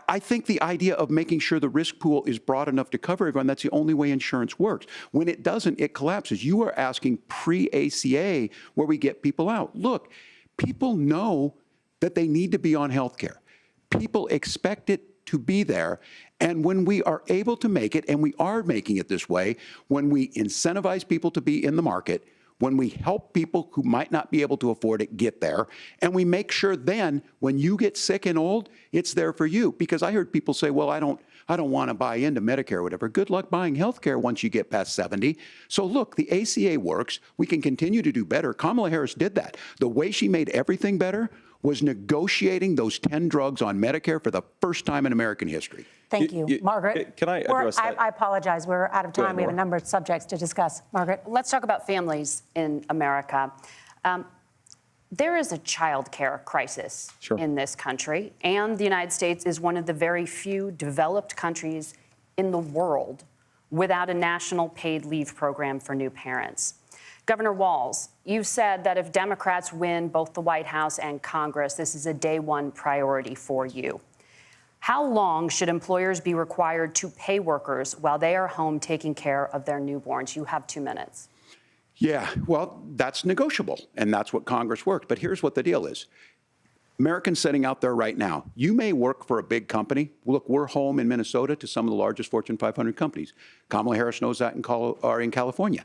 I think the idea of making sure the risk pool is broad enough to cover everyone, that's the only way insurance works. When it doesn't, it collapses. You are asking pre-ACA where we get people out. Look, people know that they need to be on health care. People expect it to be there. And when we are able to make it, and we are making it this way, when we incentivize people to be in the market, when we help people who might not be able to afford it get there, and we make sure then when you get sick and old, it's there for you. Because I heard people say, well, I don't want to buy into Medicare or whatever. Good luck buying health care once you get past 70. So look, the ACA works. We can continue to do better. Kamala Harris did that. The way she made everything better was negotiating those 10 drugs on Medicare for the first time in American history. Thank you. Margaret? Can I address that? I apologize. We're out of time. Ahead, we have a Norah. number of subjects to discuss. Margaret? Let's talk about families in America. There is a child care crisis in this country, and the United States is one of the very few developed countries in the world without a national paid leave program for new parents. Governor Walz, you said that if Democrats win both the White House and Congress, this is a day one priority for you. How long should employers be required to pay workers while they are home taking care of their newborns? You have 2 minutes. Yeah, well, that's negotiable, and that's what Congress worked. But here's what the deal is. Americans sitting out there right now, you may work for a big company. Look, we're home in Minnesota to some of the largest Fortune 500 companies. Kamala Harris knows that in California.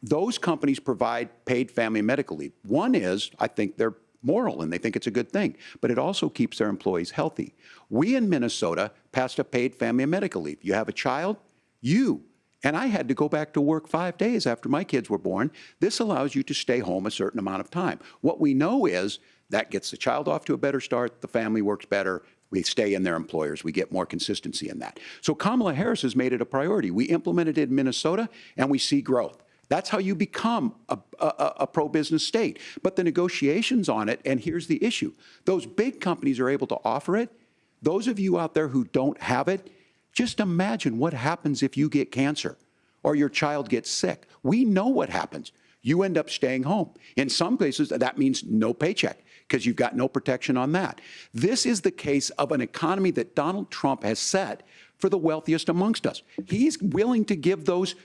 Those companies provide paid family medical leave. One is, I think they're moral and they think it's a good thing, but it also keeps their employees healthy. We in Minnesota passed a paid family medical leave. You have a child, and I had to go back to work 5 days after my kids were born. This allows you to stay home a certain amount of time. What we know is that gets the child off to a better start, the family works better, we stay in their employers, we get more consistency in that. So Kamala Harris has made it a priority. We implemented it in Minnesota and we see growth. That's how you become a pro-business state. But the negotiations on it, and here's the issue, those big companies are able to offer it. Those of you out there who don't have it, just imagine what happens if you get cancer or your child gets sick. We know what happens. You end up staying home. In some cases, that means no paycheck because you've got no protection on that. This is the case of an economy that Donald Trump has set for the wealthiest amongst us. He's willing to give those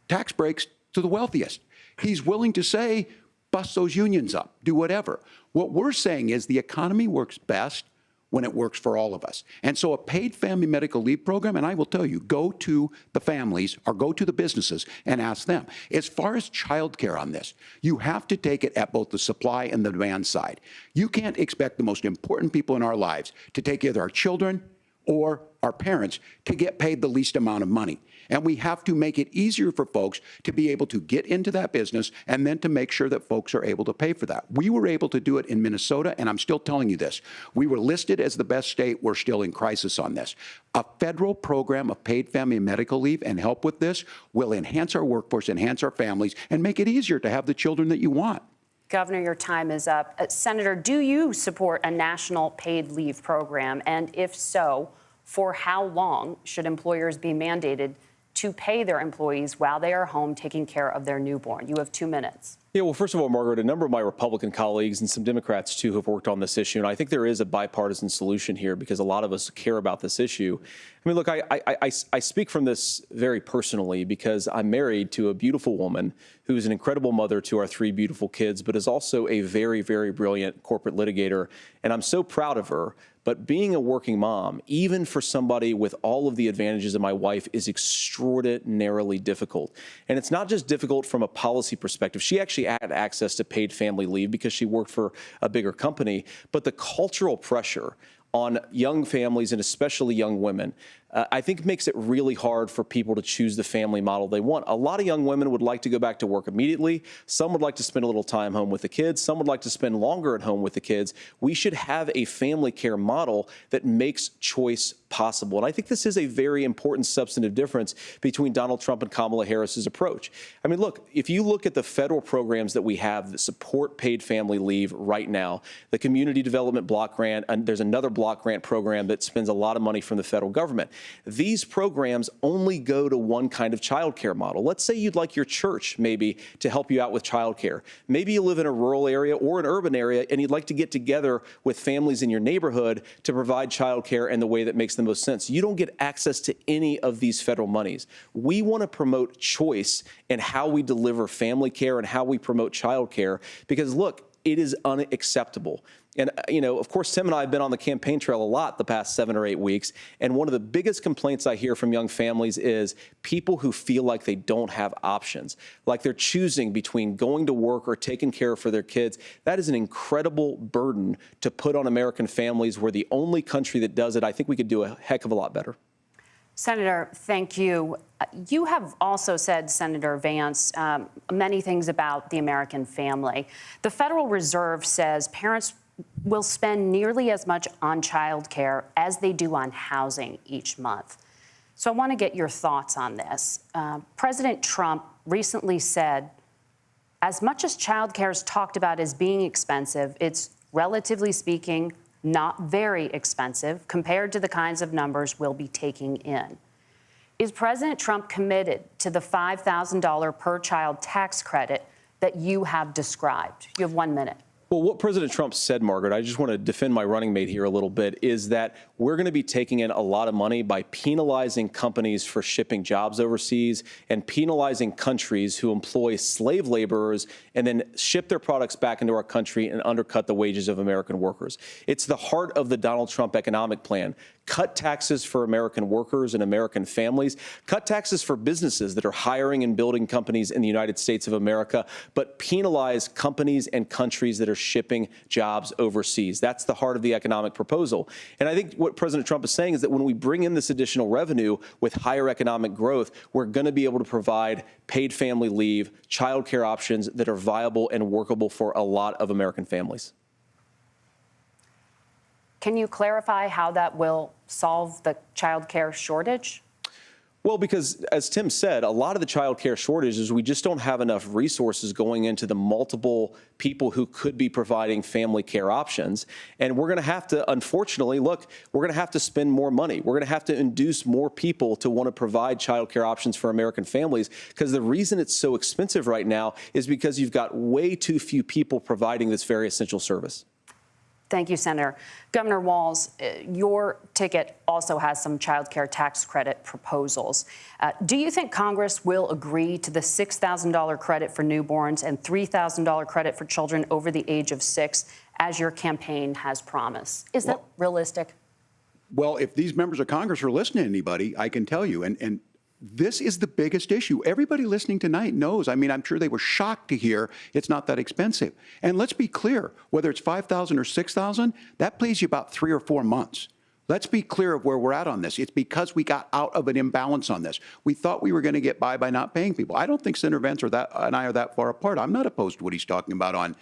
tax breaks to the wealthiest. He's willing to say, bust those unions up, do whatever. What we're saying is the economy works best when it works for all of us. And so a paid family medical leave program, and I will tell you, go to the families or go to the businesses and ask them. As far as childcare on this, you have to take it at both the supply and the demand side. You can't expect the most important people in our lives to take either our children or our parents to get paid the least amount of money. And we have to make it easier for folks to be able to get into that business and then to make sure that folks are able to pay for that. We were able to do it in Minnesota, and I'm still telling you this. We were listed as the best state. We're still in crisis on this. A federal program of paid family medical leave and help with this will enhance our workforce, enhance our families, and make it easier to have the children that you want. Governor, your time is up. Senator, do you support a national paid leave program? And if so, for how long should employers be mandated to pay their employees while they are home taking care of their newborn? You have 2 minutes. Yeah, well, first of all, Margaret, a number of my Republican colleagues and some Democrats, too, have worked on this issue. And I think there is a bipartisan solution here because a lot of us care about this issue. I mean, look, I speak from this very personally because I'm married to a beautiful woman who is an incredible mother to our 3 beautiful kids, but is also a very, very brilliant corporate litigator. And I'm so proud of her. But being a working mom, even for somebody with all of the advantages of my wife, is extraordinarily difficult. And it's not just difficult from a policy perspective. She actually had access to paid family leave because she worked for a bigger company. But the cultural pressure on young families and especially young women, I think makes it really hard for people to choose the family model they want. A lot of young women would like to go back to work immediately. Some would like to spend a little time home with the kids. Some would like to spend longer at home with the kids. We should have a family care model that makes choice possible. And I think this is a very important substantive difference between Donald Trump and Kamala Harris's approach. I mean, look, if you look at the federal programs that we have that support paid family leave right now, the Community Development Block Grant, and there's another block grant program that spends a lot of money from the federal government. These programs only go to one kind of child care model. Let's say you'd like your church maybe to help you out with child care. Maybe you live in a rural area or an urban area and you'd like to get together with families in your neighborhood to provide child care in the way that makes the most sense. You don't get access to any of these federal monies. We want to promote choice in how we deliver family care and how we promote child care because, look, it is unacceptable. And, you know, of course, Tim and I have been on the campaign trail a lot the past 7 or 8 weeks. And one of the biggest complaints I hear from young families is people who feel like they don't have options, like they're choosing between going to work or taking care for their kids. That is an incredible burden to put on American families. We're the only country that does it. I think we could do a heck of a lot better. Senator, thank you. You have also said, Senator Vance, many things about the American family. The Federal Reserve says parents will spend nearly as much on child care as they do on housing each month. So I want to get your thoughts on this. President Trump recently said, as much as child care is talked about as being expensive, it's relatively speaking not very expensive compared to the kinds of numbers we'll be taking in. Is President Trump committed to the $5,000 per child tax credit that you have described? You have 1 minute. Well, what President Trump said, Margaret, I just want to defend my running mate here a little bit, is that we're going to be taking in a lot of money by penalizing companies for shipping jobs overseas and penalizing countries who employ slave laborers and then ship their products back into our country and undercut the wages of American workers. It's the heart of the Donald Trump economic plan. Cut taxes for American workers and American families. Cut taxes for businesses that are hiring and building companies in the United States of America, but penalize companies and countries that are shipping jobs overseas. That's the heart of the economic proposal. And I think what President Trump is saying is that when we bring in this additional revenue with higher economic growth, we're going to be able to provide paid family leave, child care options that are viable and workable for a lot of American families. Can you clarify how that will solve the child care shortage? Well, because as Tim said, a lot of the child care shortage is we just don't have enough resources going into the multiple people who could be providing family care options. And we're going to have to, unfortunately, look, we're going to have to spend more money. We're going to have to induce more people to want to provide child care options for American families, because the reason it's so expensive right now is because you've got way too few people providing this very essential service. Thank you, Senator. Governor Walz, your ticket also has some child care tax credit proposals. Do you think Congress will agree to the $6,000 credit for newborns and $3,000 credit for children over the age of 6, as your campaign has promised? Is that realistic? Well, if these members of Congress are listening to anybody, I can tell you, and this is the biggest issue. Everybody listening tonight knows. I mean, I'm sure they were shocked to hear it's not that expensive. And let's be clear, whether it's $5,000 or $6,000, that pays you about 3 or 4 months. Let's be clear of where we're at on this. It's because we got out of an imbalance on this. We thought we were going to get by not paying people. I don't think Senator Vance and I are that far apart. I'm not opposed to what he's talking about on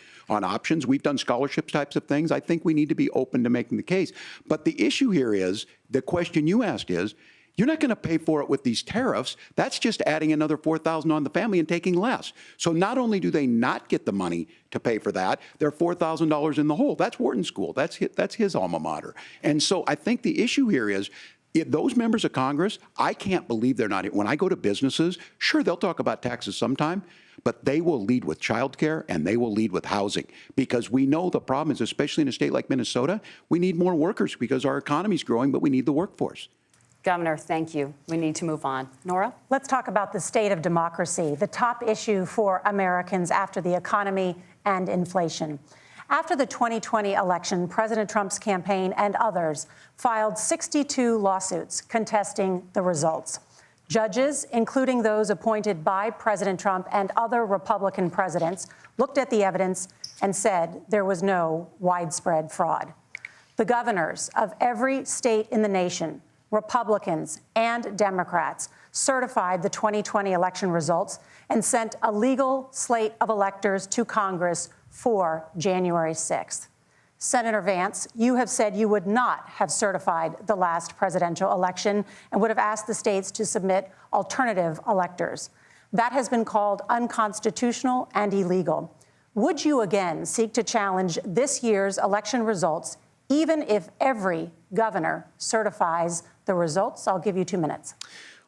options. We've done scholarships types of things. I think we need to be open to making the case. But the issue here is, the question you asked is, you're not going to pay for it with these tariffs. That's just adding another $4,000 on the family and taking less. So not only do they not get the money to pay for that, they're $4,000 in the hole. That's Wharton School. That's his alma mater. And so I think the issue here is, those members of Congress, I can't believe they're not here. When I go to businesses, sure, they'll talk about taxes sometime, but they will lead with childcare and they will lead with housing, because we know the problem is, especially in a state like Minnesota, we need more workers because our economy's growing, but we need the workforce. Governor, thank you. We need to move on. Norah? Let's talk about the state of democracy, the top issue for Americans after the economy and inflation. After the 2020 election, President Trump's campaign and others filed 62 lawsuits contesting the results. Judges, including those appointed by President Trump and other Republican presidents, looked at the evidence and said there was no widespread fraud. The governors of every state in the nation, Republicans and Democrats, certified the 2020 election results and sent a legal slate of electors to Congress for January 6th. Senator Vance, you have said you would not have certified the last presidential election and would have asked the states to submit alternative electors. That has been called unconstitutional and illegal. Would you again seek to challenge this year's election results, even if every governor certifies the results? I'll give you 2 minutes.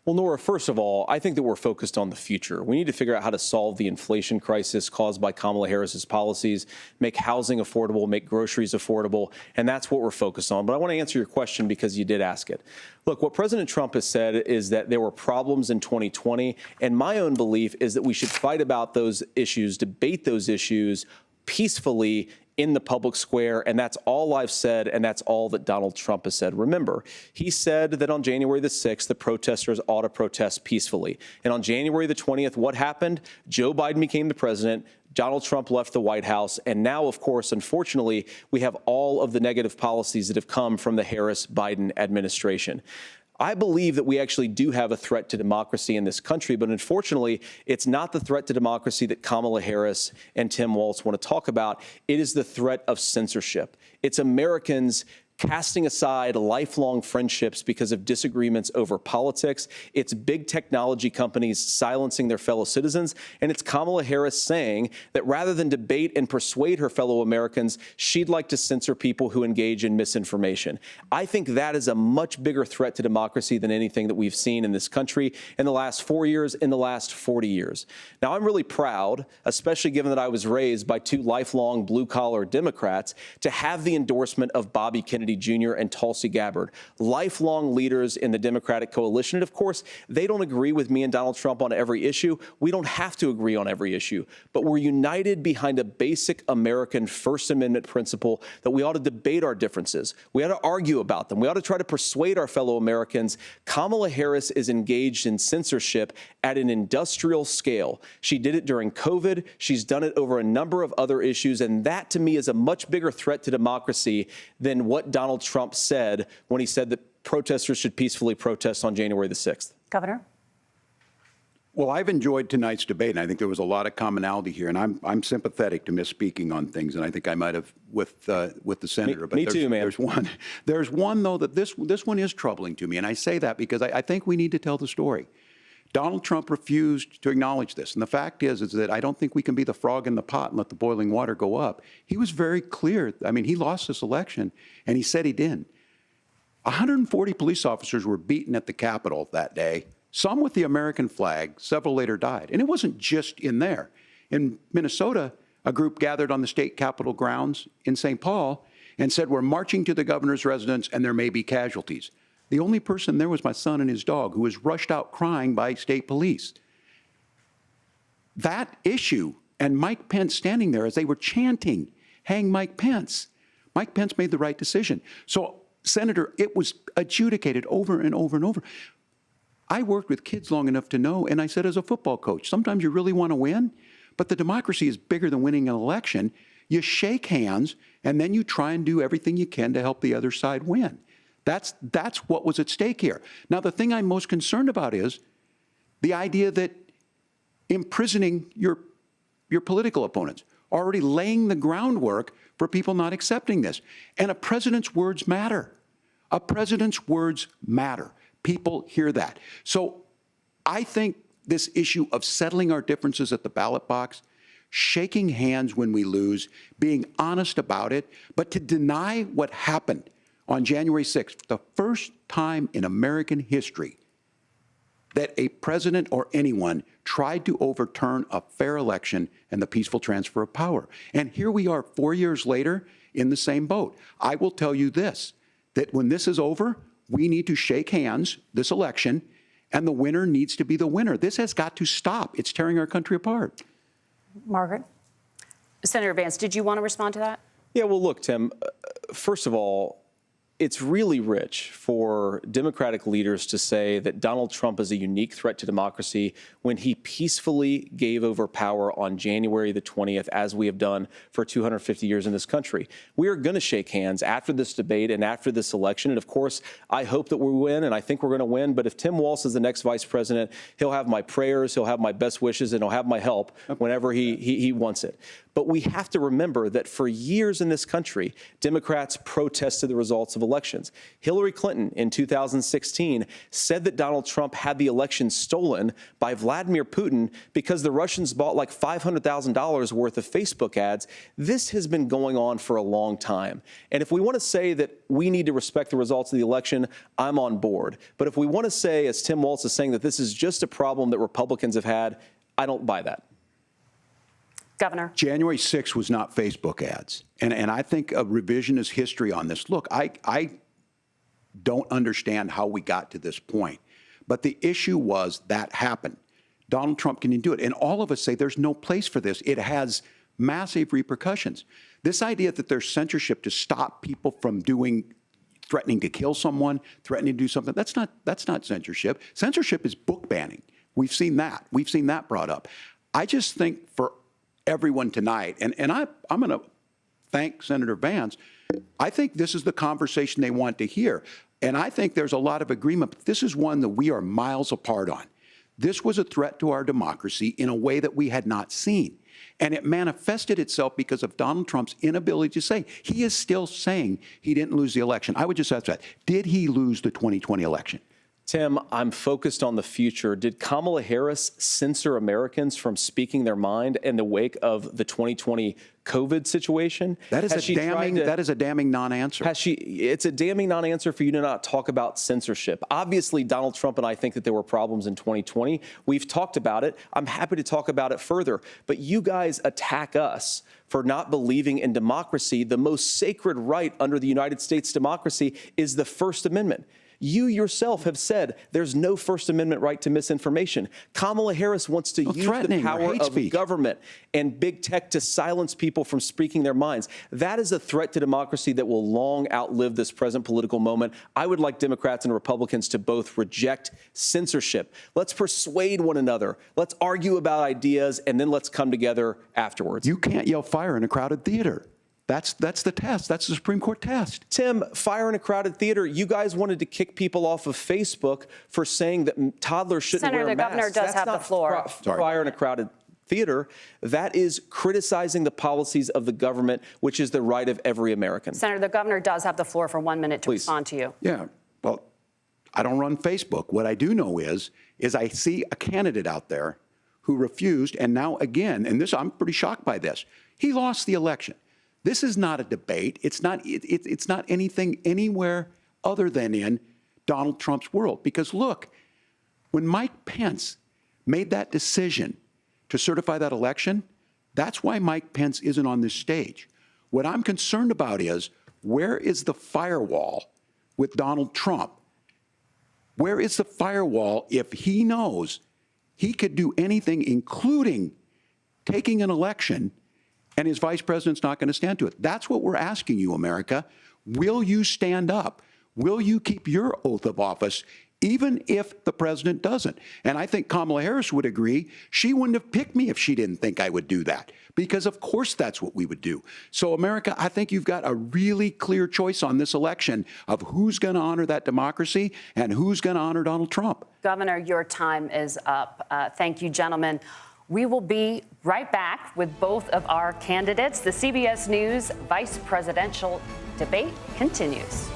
Well, Norah, first of all, I think that we're focused on the future. We need to figure out how to solve the inflation crisis caused by Kamala Harris's policies, make housing affordable, make groceries affordable, and that's what we're focused on. But I want to answer your question because you did ask it. Look, what President Trump has said is that there were problems in 2020, and my own belief is that we should fight about those issues, debate those issues peacefully in the public square, and that's all I've said, and that's all that Donald Trump has said. Remember, he said that on January the 6th, the protesters ought to protest peacefully. And on January the 20th, what happened? Joe Biden became the president. Donald Trump left the White House. And now, of course, unfortunately, we have all of the negative policies that have come from the Harris-Biden administration. I believe that we actually do have a threat to democracy in this country, but unfortunately, it's not the threat to democracy that Kamala Harris and Tim Walz want to talk about. It is the threat of censorship. It's Americans casting aside lifelong friendships because of disagreements over politics. It's big technology companies silencing their fellow citizens. And it's Kamala Harris saying that rather than debate and persuade her fellow Americans, she'd like to censor people who engage in misinformation. I think that is a much bigger threat to democracy than anything that we've seen in this country in the last 4 years, in the last 40 years. Now, I'm really proud, especially given that I was raised by 2 lifelong blue-collar Democrats, to have the endorsement of Bobby Kennedy Jr. and Tulsi Gabbard, lifelong leaders in the Democratic coalition. And of course, they don't agree with me and Donald Trump on every issue. We don't have to agree on every issue, but we're united behind a basic American First Amendment principle that we ought to debate our differences. We ought to argue about them. We ought to try to persuade our fellow Americans. Kamala Harris is engaged in censorship at an industrial scale. She did it during COVID. She's done it over a number of other issues. And that, to me, is a much bigger threat to democracy than what Donald Trump said when he said that protesters should peacefully protest on January the 6th. Governor? Well, I've enjoyed tonight's debate, and I think there was a lot of commonality here. And I'm sympathetic to misspeaking on things, and I think I might have with the senator. Me too, man. There's one though that this one is troubling to me, and I say that because I think we need to tell the story. Donald Trump refused to acknowledge this, and the fact is that I don't think we can be the frog in the pot and let the boiling water go up. He was very clear. I mean, he lost this election, and he said he didn't. 140 police officers were beaten at the Capitol that day. Some with the American flag, several later died. And it wasn't just in there. In Minnesota, a group gathered on the state capitol grounds in St. Paul and said, we're marching to the governor's residence and there may be casualties. The only person there was my son and his dog, who was rushed out crying by state police. That issue and Mike Pence standing there as they were chanting, hang Mike Pence. Mike Pence made the right decision. So, Senator, it was adjudicated over and over and over. I worked with kids long enough to know, and I said as a football coach, sometimes you really want to win, but the democracy is bigger than winning an election. You shake hands, and then you try and do everything you can to help the other side win. That's what was at stake here. Now, the thing I'm most concerned about is the idea that imprisoning your political opponents, already laying the groundwork for people not accepting this. And a president's words matter. A president's words matter. People hear that. So I think this issue of settling our differences at the ballot box, shaking hands when we lose, being honest about it, but to deny what happened on January 6th, the first time in American history that a president or anyone tried to overturn a fair election and the peaceful transfer of power. And here we are 4 years later in the same boat. I will tell you this, that when this is over, we need to shake hands this election, and the winner needs to be the winner. This has got to stop. It's tearing our country apart. Margaret? Senator Vance, did you want to respond to that? Yeah, well, look, Tim, first of all, it's really rich for Democratic leaders to say that Donald Trump is a unique threat to democracy when he peacefully gave over power on January the 20th, as we have done for 250 years in this country. We are going to shake hands after this debate and after this election. And of course, I hope that we win, and I think we're going to win. But if Tim Walz is the next vice president, he'll have my prayers, he'll have my best wishes, and he'll have my help whenever he wants it. But we have to remember that for years in this country, Democrats protested the results of elections. Hillary Clinton in 2016 said that Donald Trump had the election stolen by Vladimir Putin because the Russians bought like $500,000 worth of Facebook ads. This has been going on for a long time. And if we want to say that we need to respect the results of the election, I'm on board. But if we want to say, as Tim Walz is saying, that this is just a problem that Republicans have had, I don't buy that. Governor. January 6th was not Facebook ads. And I think a revisionist history on this. Look, I don't understand how we got to this point. But the issue was that happened. Donald Trump can do it. And all of us say there's no place for this. It has massive repercussions. This idea that there's censorship to stop people from threatening to kill someone, threatening to do something, that's not censorship. Censorship is book banning. We've seen that. We've seen that brought up. I just think for everyone tonight, and I'm going to thank Senator Vance, I think this is the conversation they want to hear. And I think there's a lot of agreement, but this is one that we are miles apart on. This was a threat to our democracy in a way that we had not seen. And it manifested itself because of Donald Trump's inability to say. He is still saying he didn't lose the election. I would just ask that. Did he lose the 2020 election? Tim, I'm focused on the future. Did Kamala Harris censor Americans from speaking their mind in the wake of the 2020 COVID situation? That is a damning non-answer. It's a damning non-answer for you to not talk about censorship. Obviously, Donald Trump and I think that there were problems in 2020. We've talked about it. I'm happy to talk about it further. But you guys attack us for not believing in democracy. The most sacred right under the United States democracy is the First Amendment. You yourself have said there's no First Amendment right to misinformation. Kamala Harris wants to use the power of government and big tech to silence people from speaking their minds. That is a threat to democracy that will long outlive this present political moment. I would like Democrats and Republicans to both reject censorship. Let's persuade one another. Let's argue about ideas, and then let's come together afterwards. You can't yell fire in a crowded theater. That's the test. That's the Supreme Court test. Tim, fire in a crowded theater. You guys wanted to kick people off of Facebook for saying that toddlers shouldn't Senator, wear the masks. governor does That's have the not floor. Fire in a crowded theater. That is criticizing the policies of the government, which is the right of every American. Senator, the governor does have the floor for 1 minute to Please. respond to you. Yeah, well, I don't run Facebook. What I do know is I see a candidate out there who refused, and now again, and this, I'm pretty shocked by this, he lost the election. This is not a debate. It's not anything anywhere other than in Donald Trump's world. Because look, when Mike Pence made that decision to certify that election, that's why Mike Pence isn't on this stage. What I'm concerned about is, where is the firewall with Donald Trump? Where is the firewall if he knows he could do anything, including taking an election, and his vice president's not going to stand to it? That's what we're asking you, America. Will you stand up? Will you keep your oath of office, even if the president doesn't? And I think Kamala Harris would agree. She wouldn't have picked me if she didn't think I would do that, because of course that's what we would do. So America, I think you've got a really clear choice on this election of who's going to honor that democracy and who's going to honor Donald Trump. Governor, your time is up. Thank you, gentlemen. We will be right back with both of our candidates. The CBS News vice presidential debate continues.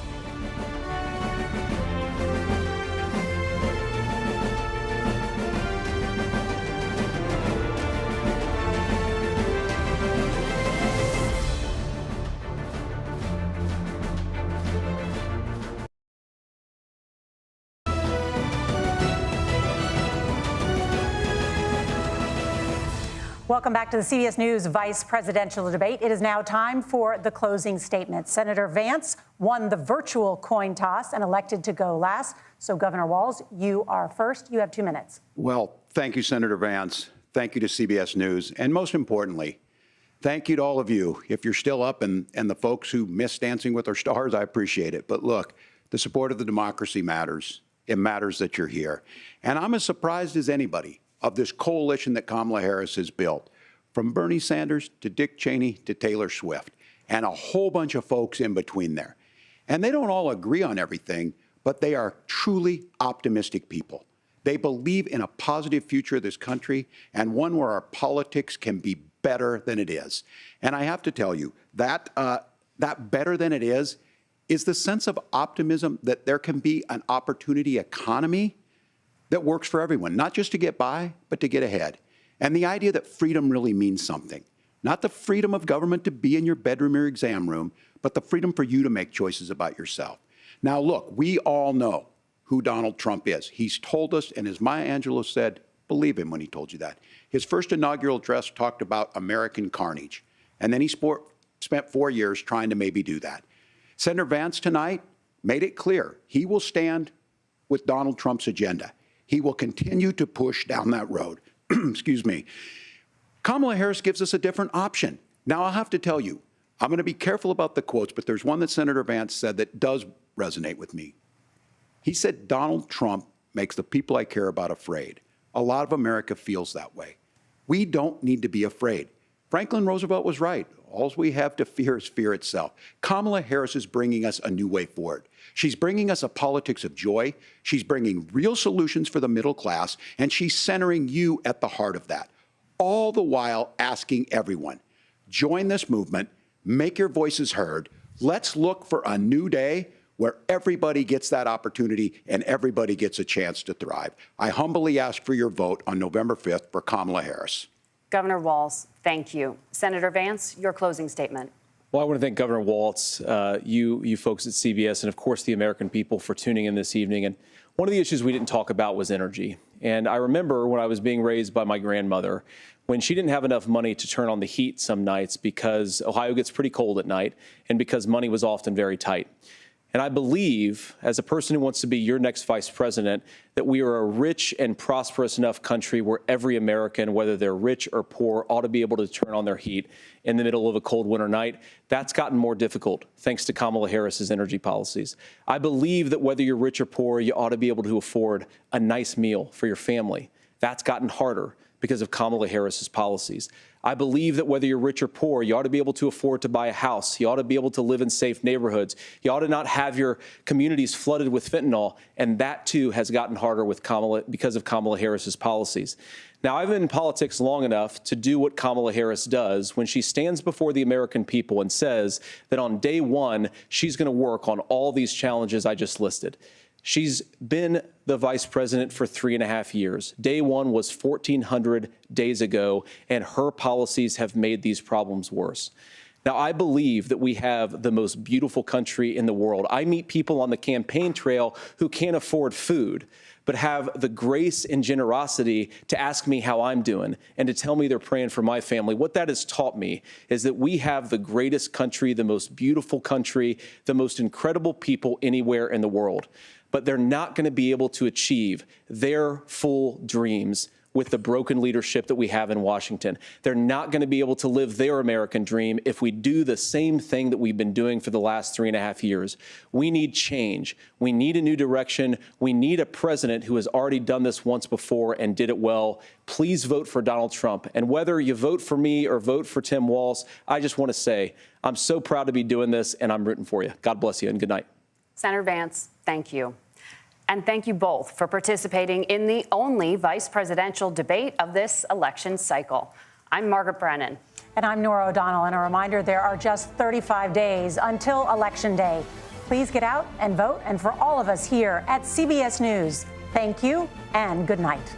Welcome back to the CBS News vice presidential debate. It is now time for the closing statement. Senator Vance won the virtual coin toss and elected to go last. So, Governor Walz, you are first. You have 2 minutes. Well, thank you, Senator Vance. Thank you to CBS News. And most importantly, thank you to all of you. If you're still up and the folks who miss Dancing with Our Stars, I appreciate it. But look, the support of the democracy matters. It matters that you're here. And I'm as surprised as anybody of this coalition that Kamala Harris has built, from Bernie Sanders to Dick Cheney to Taylor Swift, and a whole bunch of folks in between there. And they don't all agree on everything, but they are truly optimistic people. They believe in a positive future of this country, and one where our politics can be better than it is. And I have to tell you, that better than it is the sense of optimism that there can be an opportunity economy that works for everyone, not just to get by, but to get ahead. And the idea that freedom really means something. Not the freedom of government to be in your bedroom or exam room, but the freedom for you to make choices about yourself. Now, look, we all know who Donald Trump is. He's told us, and as Maya Angelou said, believe him when he told you that. His first inaugural address talked about American carnage. And then he spent 4 years trying to maybe do that. Senator Vance tonight made it clear he will stand with Donald Trump's agenda. He will continue to push down that road. Excuse me. Kamala Harris gives us a different option. Now, I'll have to tell you, I'm going to be careful about the quotes, but there's one that Senator Vance said that does resonate with me. He said, Donald Trump makes the people I care about afraid. A lot of America feels that way. We don't need to be afraid. Franklin Roosevelt was right. All we have to fear is fear itself. Kamala Harris is bringing us a new way forward. She's bringing us a politics of joy. She's bringing real solutions for the middle class, and she's centering you at the heart of that. All the while asking everyone, join this movement, make your voices heard. Let's look for a new day where everybody gets that opportunity and everybody gets a chance to thrive. I humbly ask for your vote on November 5th for Kamala Harris. Governor Walz, thank you. Senator Vance, your closing statement. Well, I want to thank Governor Walz, you folks at CBS, and of course the American people for tuning in this evening. And one of the issues we didn't talk about was energy. And I remember when I was being raised by my grandmother, when she didn't have enough money to turn on the heat some nights because Ohio gets pretty cold at night and because money was often very tight. And I believe, as a person who wants to be your next vice president, that we are a rich and prosperous enough country where every American, whether they're rich or poor, ought to be able to turn on their heat in the middle of a cold winter night. That's gotten more difficult thanks to Kamala Harris's energy policies. I believe that whether you're rich or poor, you ought to be able to afford a nice meal for your family. That's gotten harder because of Kamala Harris's policies. I believe that whether you're rich or poor, you ought to be able to afford to buy a house. You ought to be able to live in safe neighborhoods. You ought to not have your communities flooded with fentanyl. And that, too, has gotten harder with because of Kamala Harris's policies. Now, I've been in politics long enough to do what Kamala Harris does when she stands before the American people and says that on day one, she's going to work on all these challenges I just listed. She's been the vice president for 3.5 years. Day one was 1,400 days ago, and her policies have made these problems worse. Now, I believe that we have the most beautiful country in the world. I meet people on the campaign trail who can't afford food, but have the grace and generosity to ask me how I'm doing and to tell me they're praying for my family. What that has taught me is that we have the greatest country, the most beautiful country, the most incredible people anywhere in the world. But they're not going to be able to achieve their full dreams with the broken leadership that we have in Washington. They're not going to be able to live their American dream if we do the same thing that we've been doing for the last 3.5 years. We need change. We need a new direction. We need a president who has already done this once before and did it well. Please vote for Donald Trump. And whether you vote for me or vote for Tim Walz, I just want to say I'm so proud to be doing this, and I'm rooting for you. God bless you, and good night. Senator Vance, thank you. And thank you both for participating in the only vice presidential debate of this election cycle. I'm Margaret Brennan. And I'm Norah O'Donnell. And a reminder, there are just 35 days until Election Day. Please get out and vote. And for all of us here at CBS News, thank you and good night.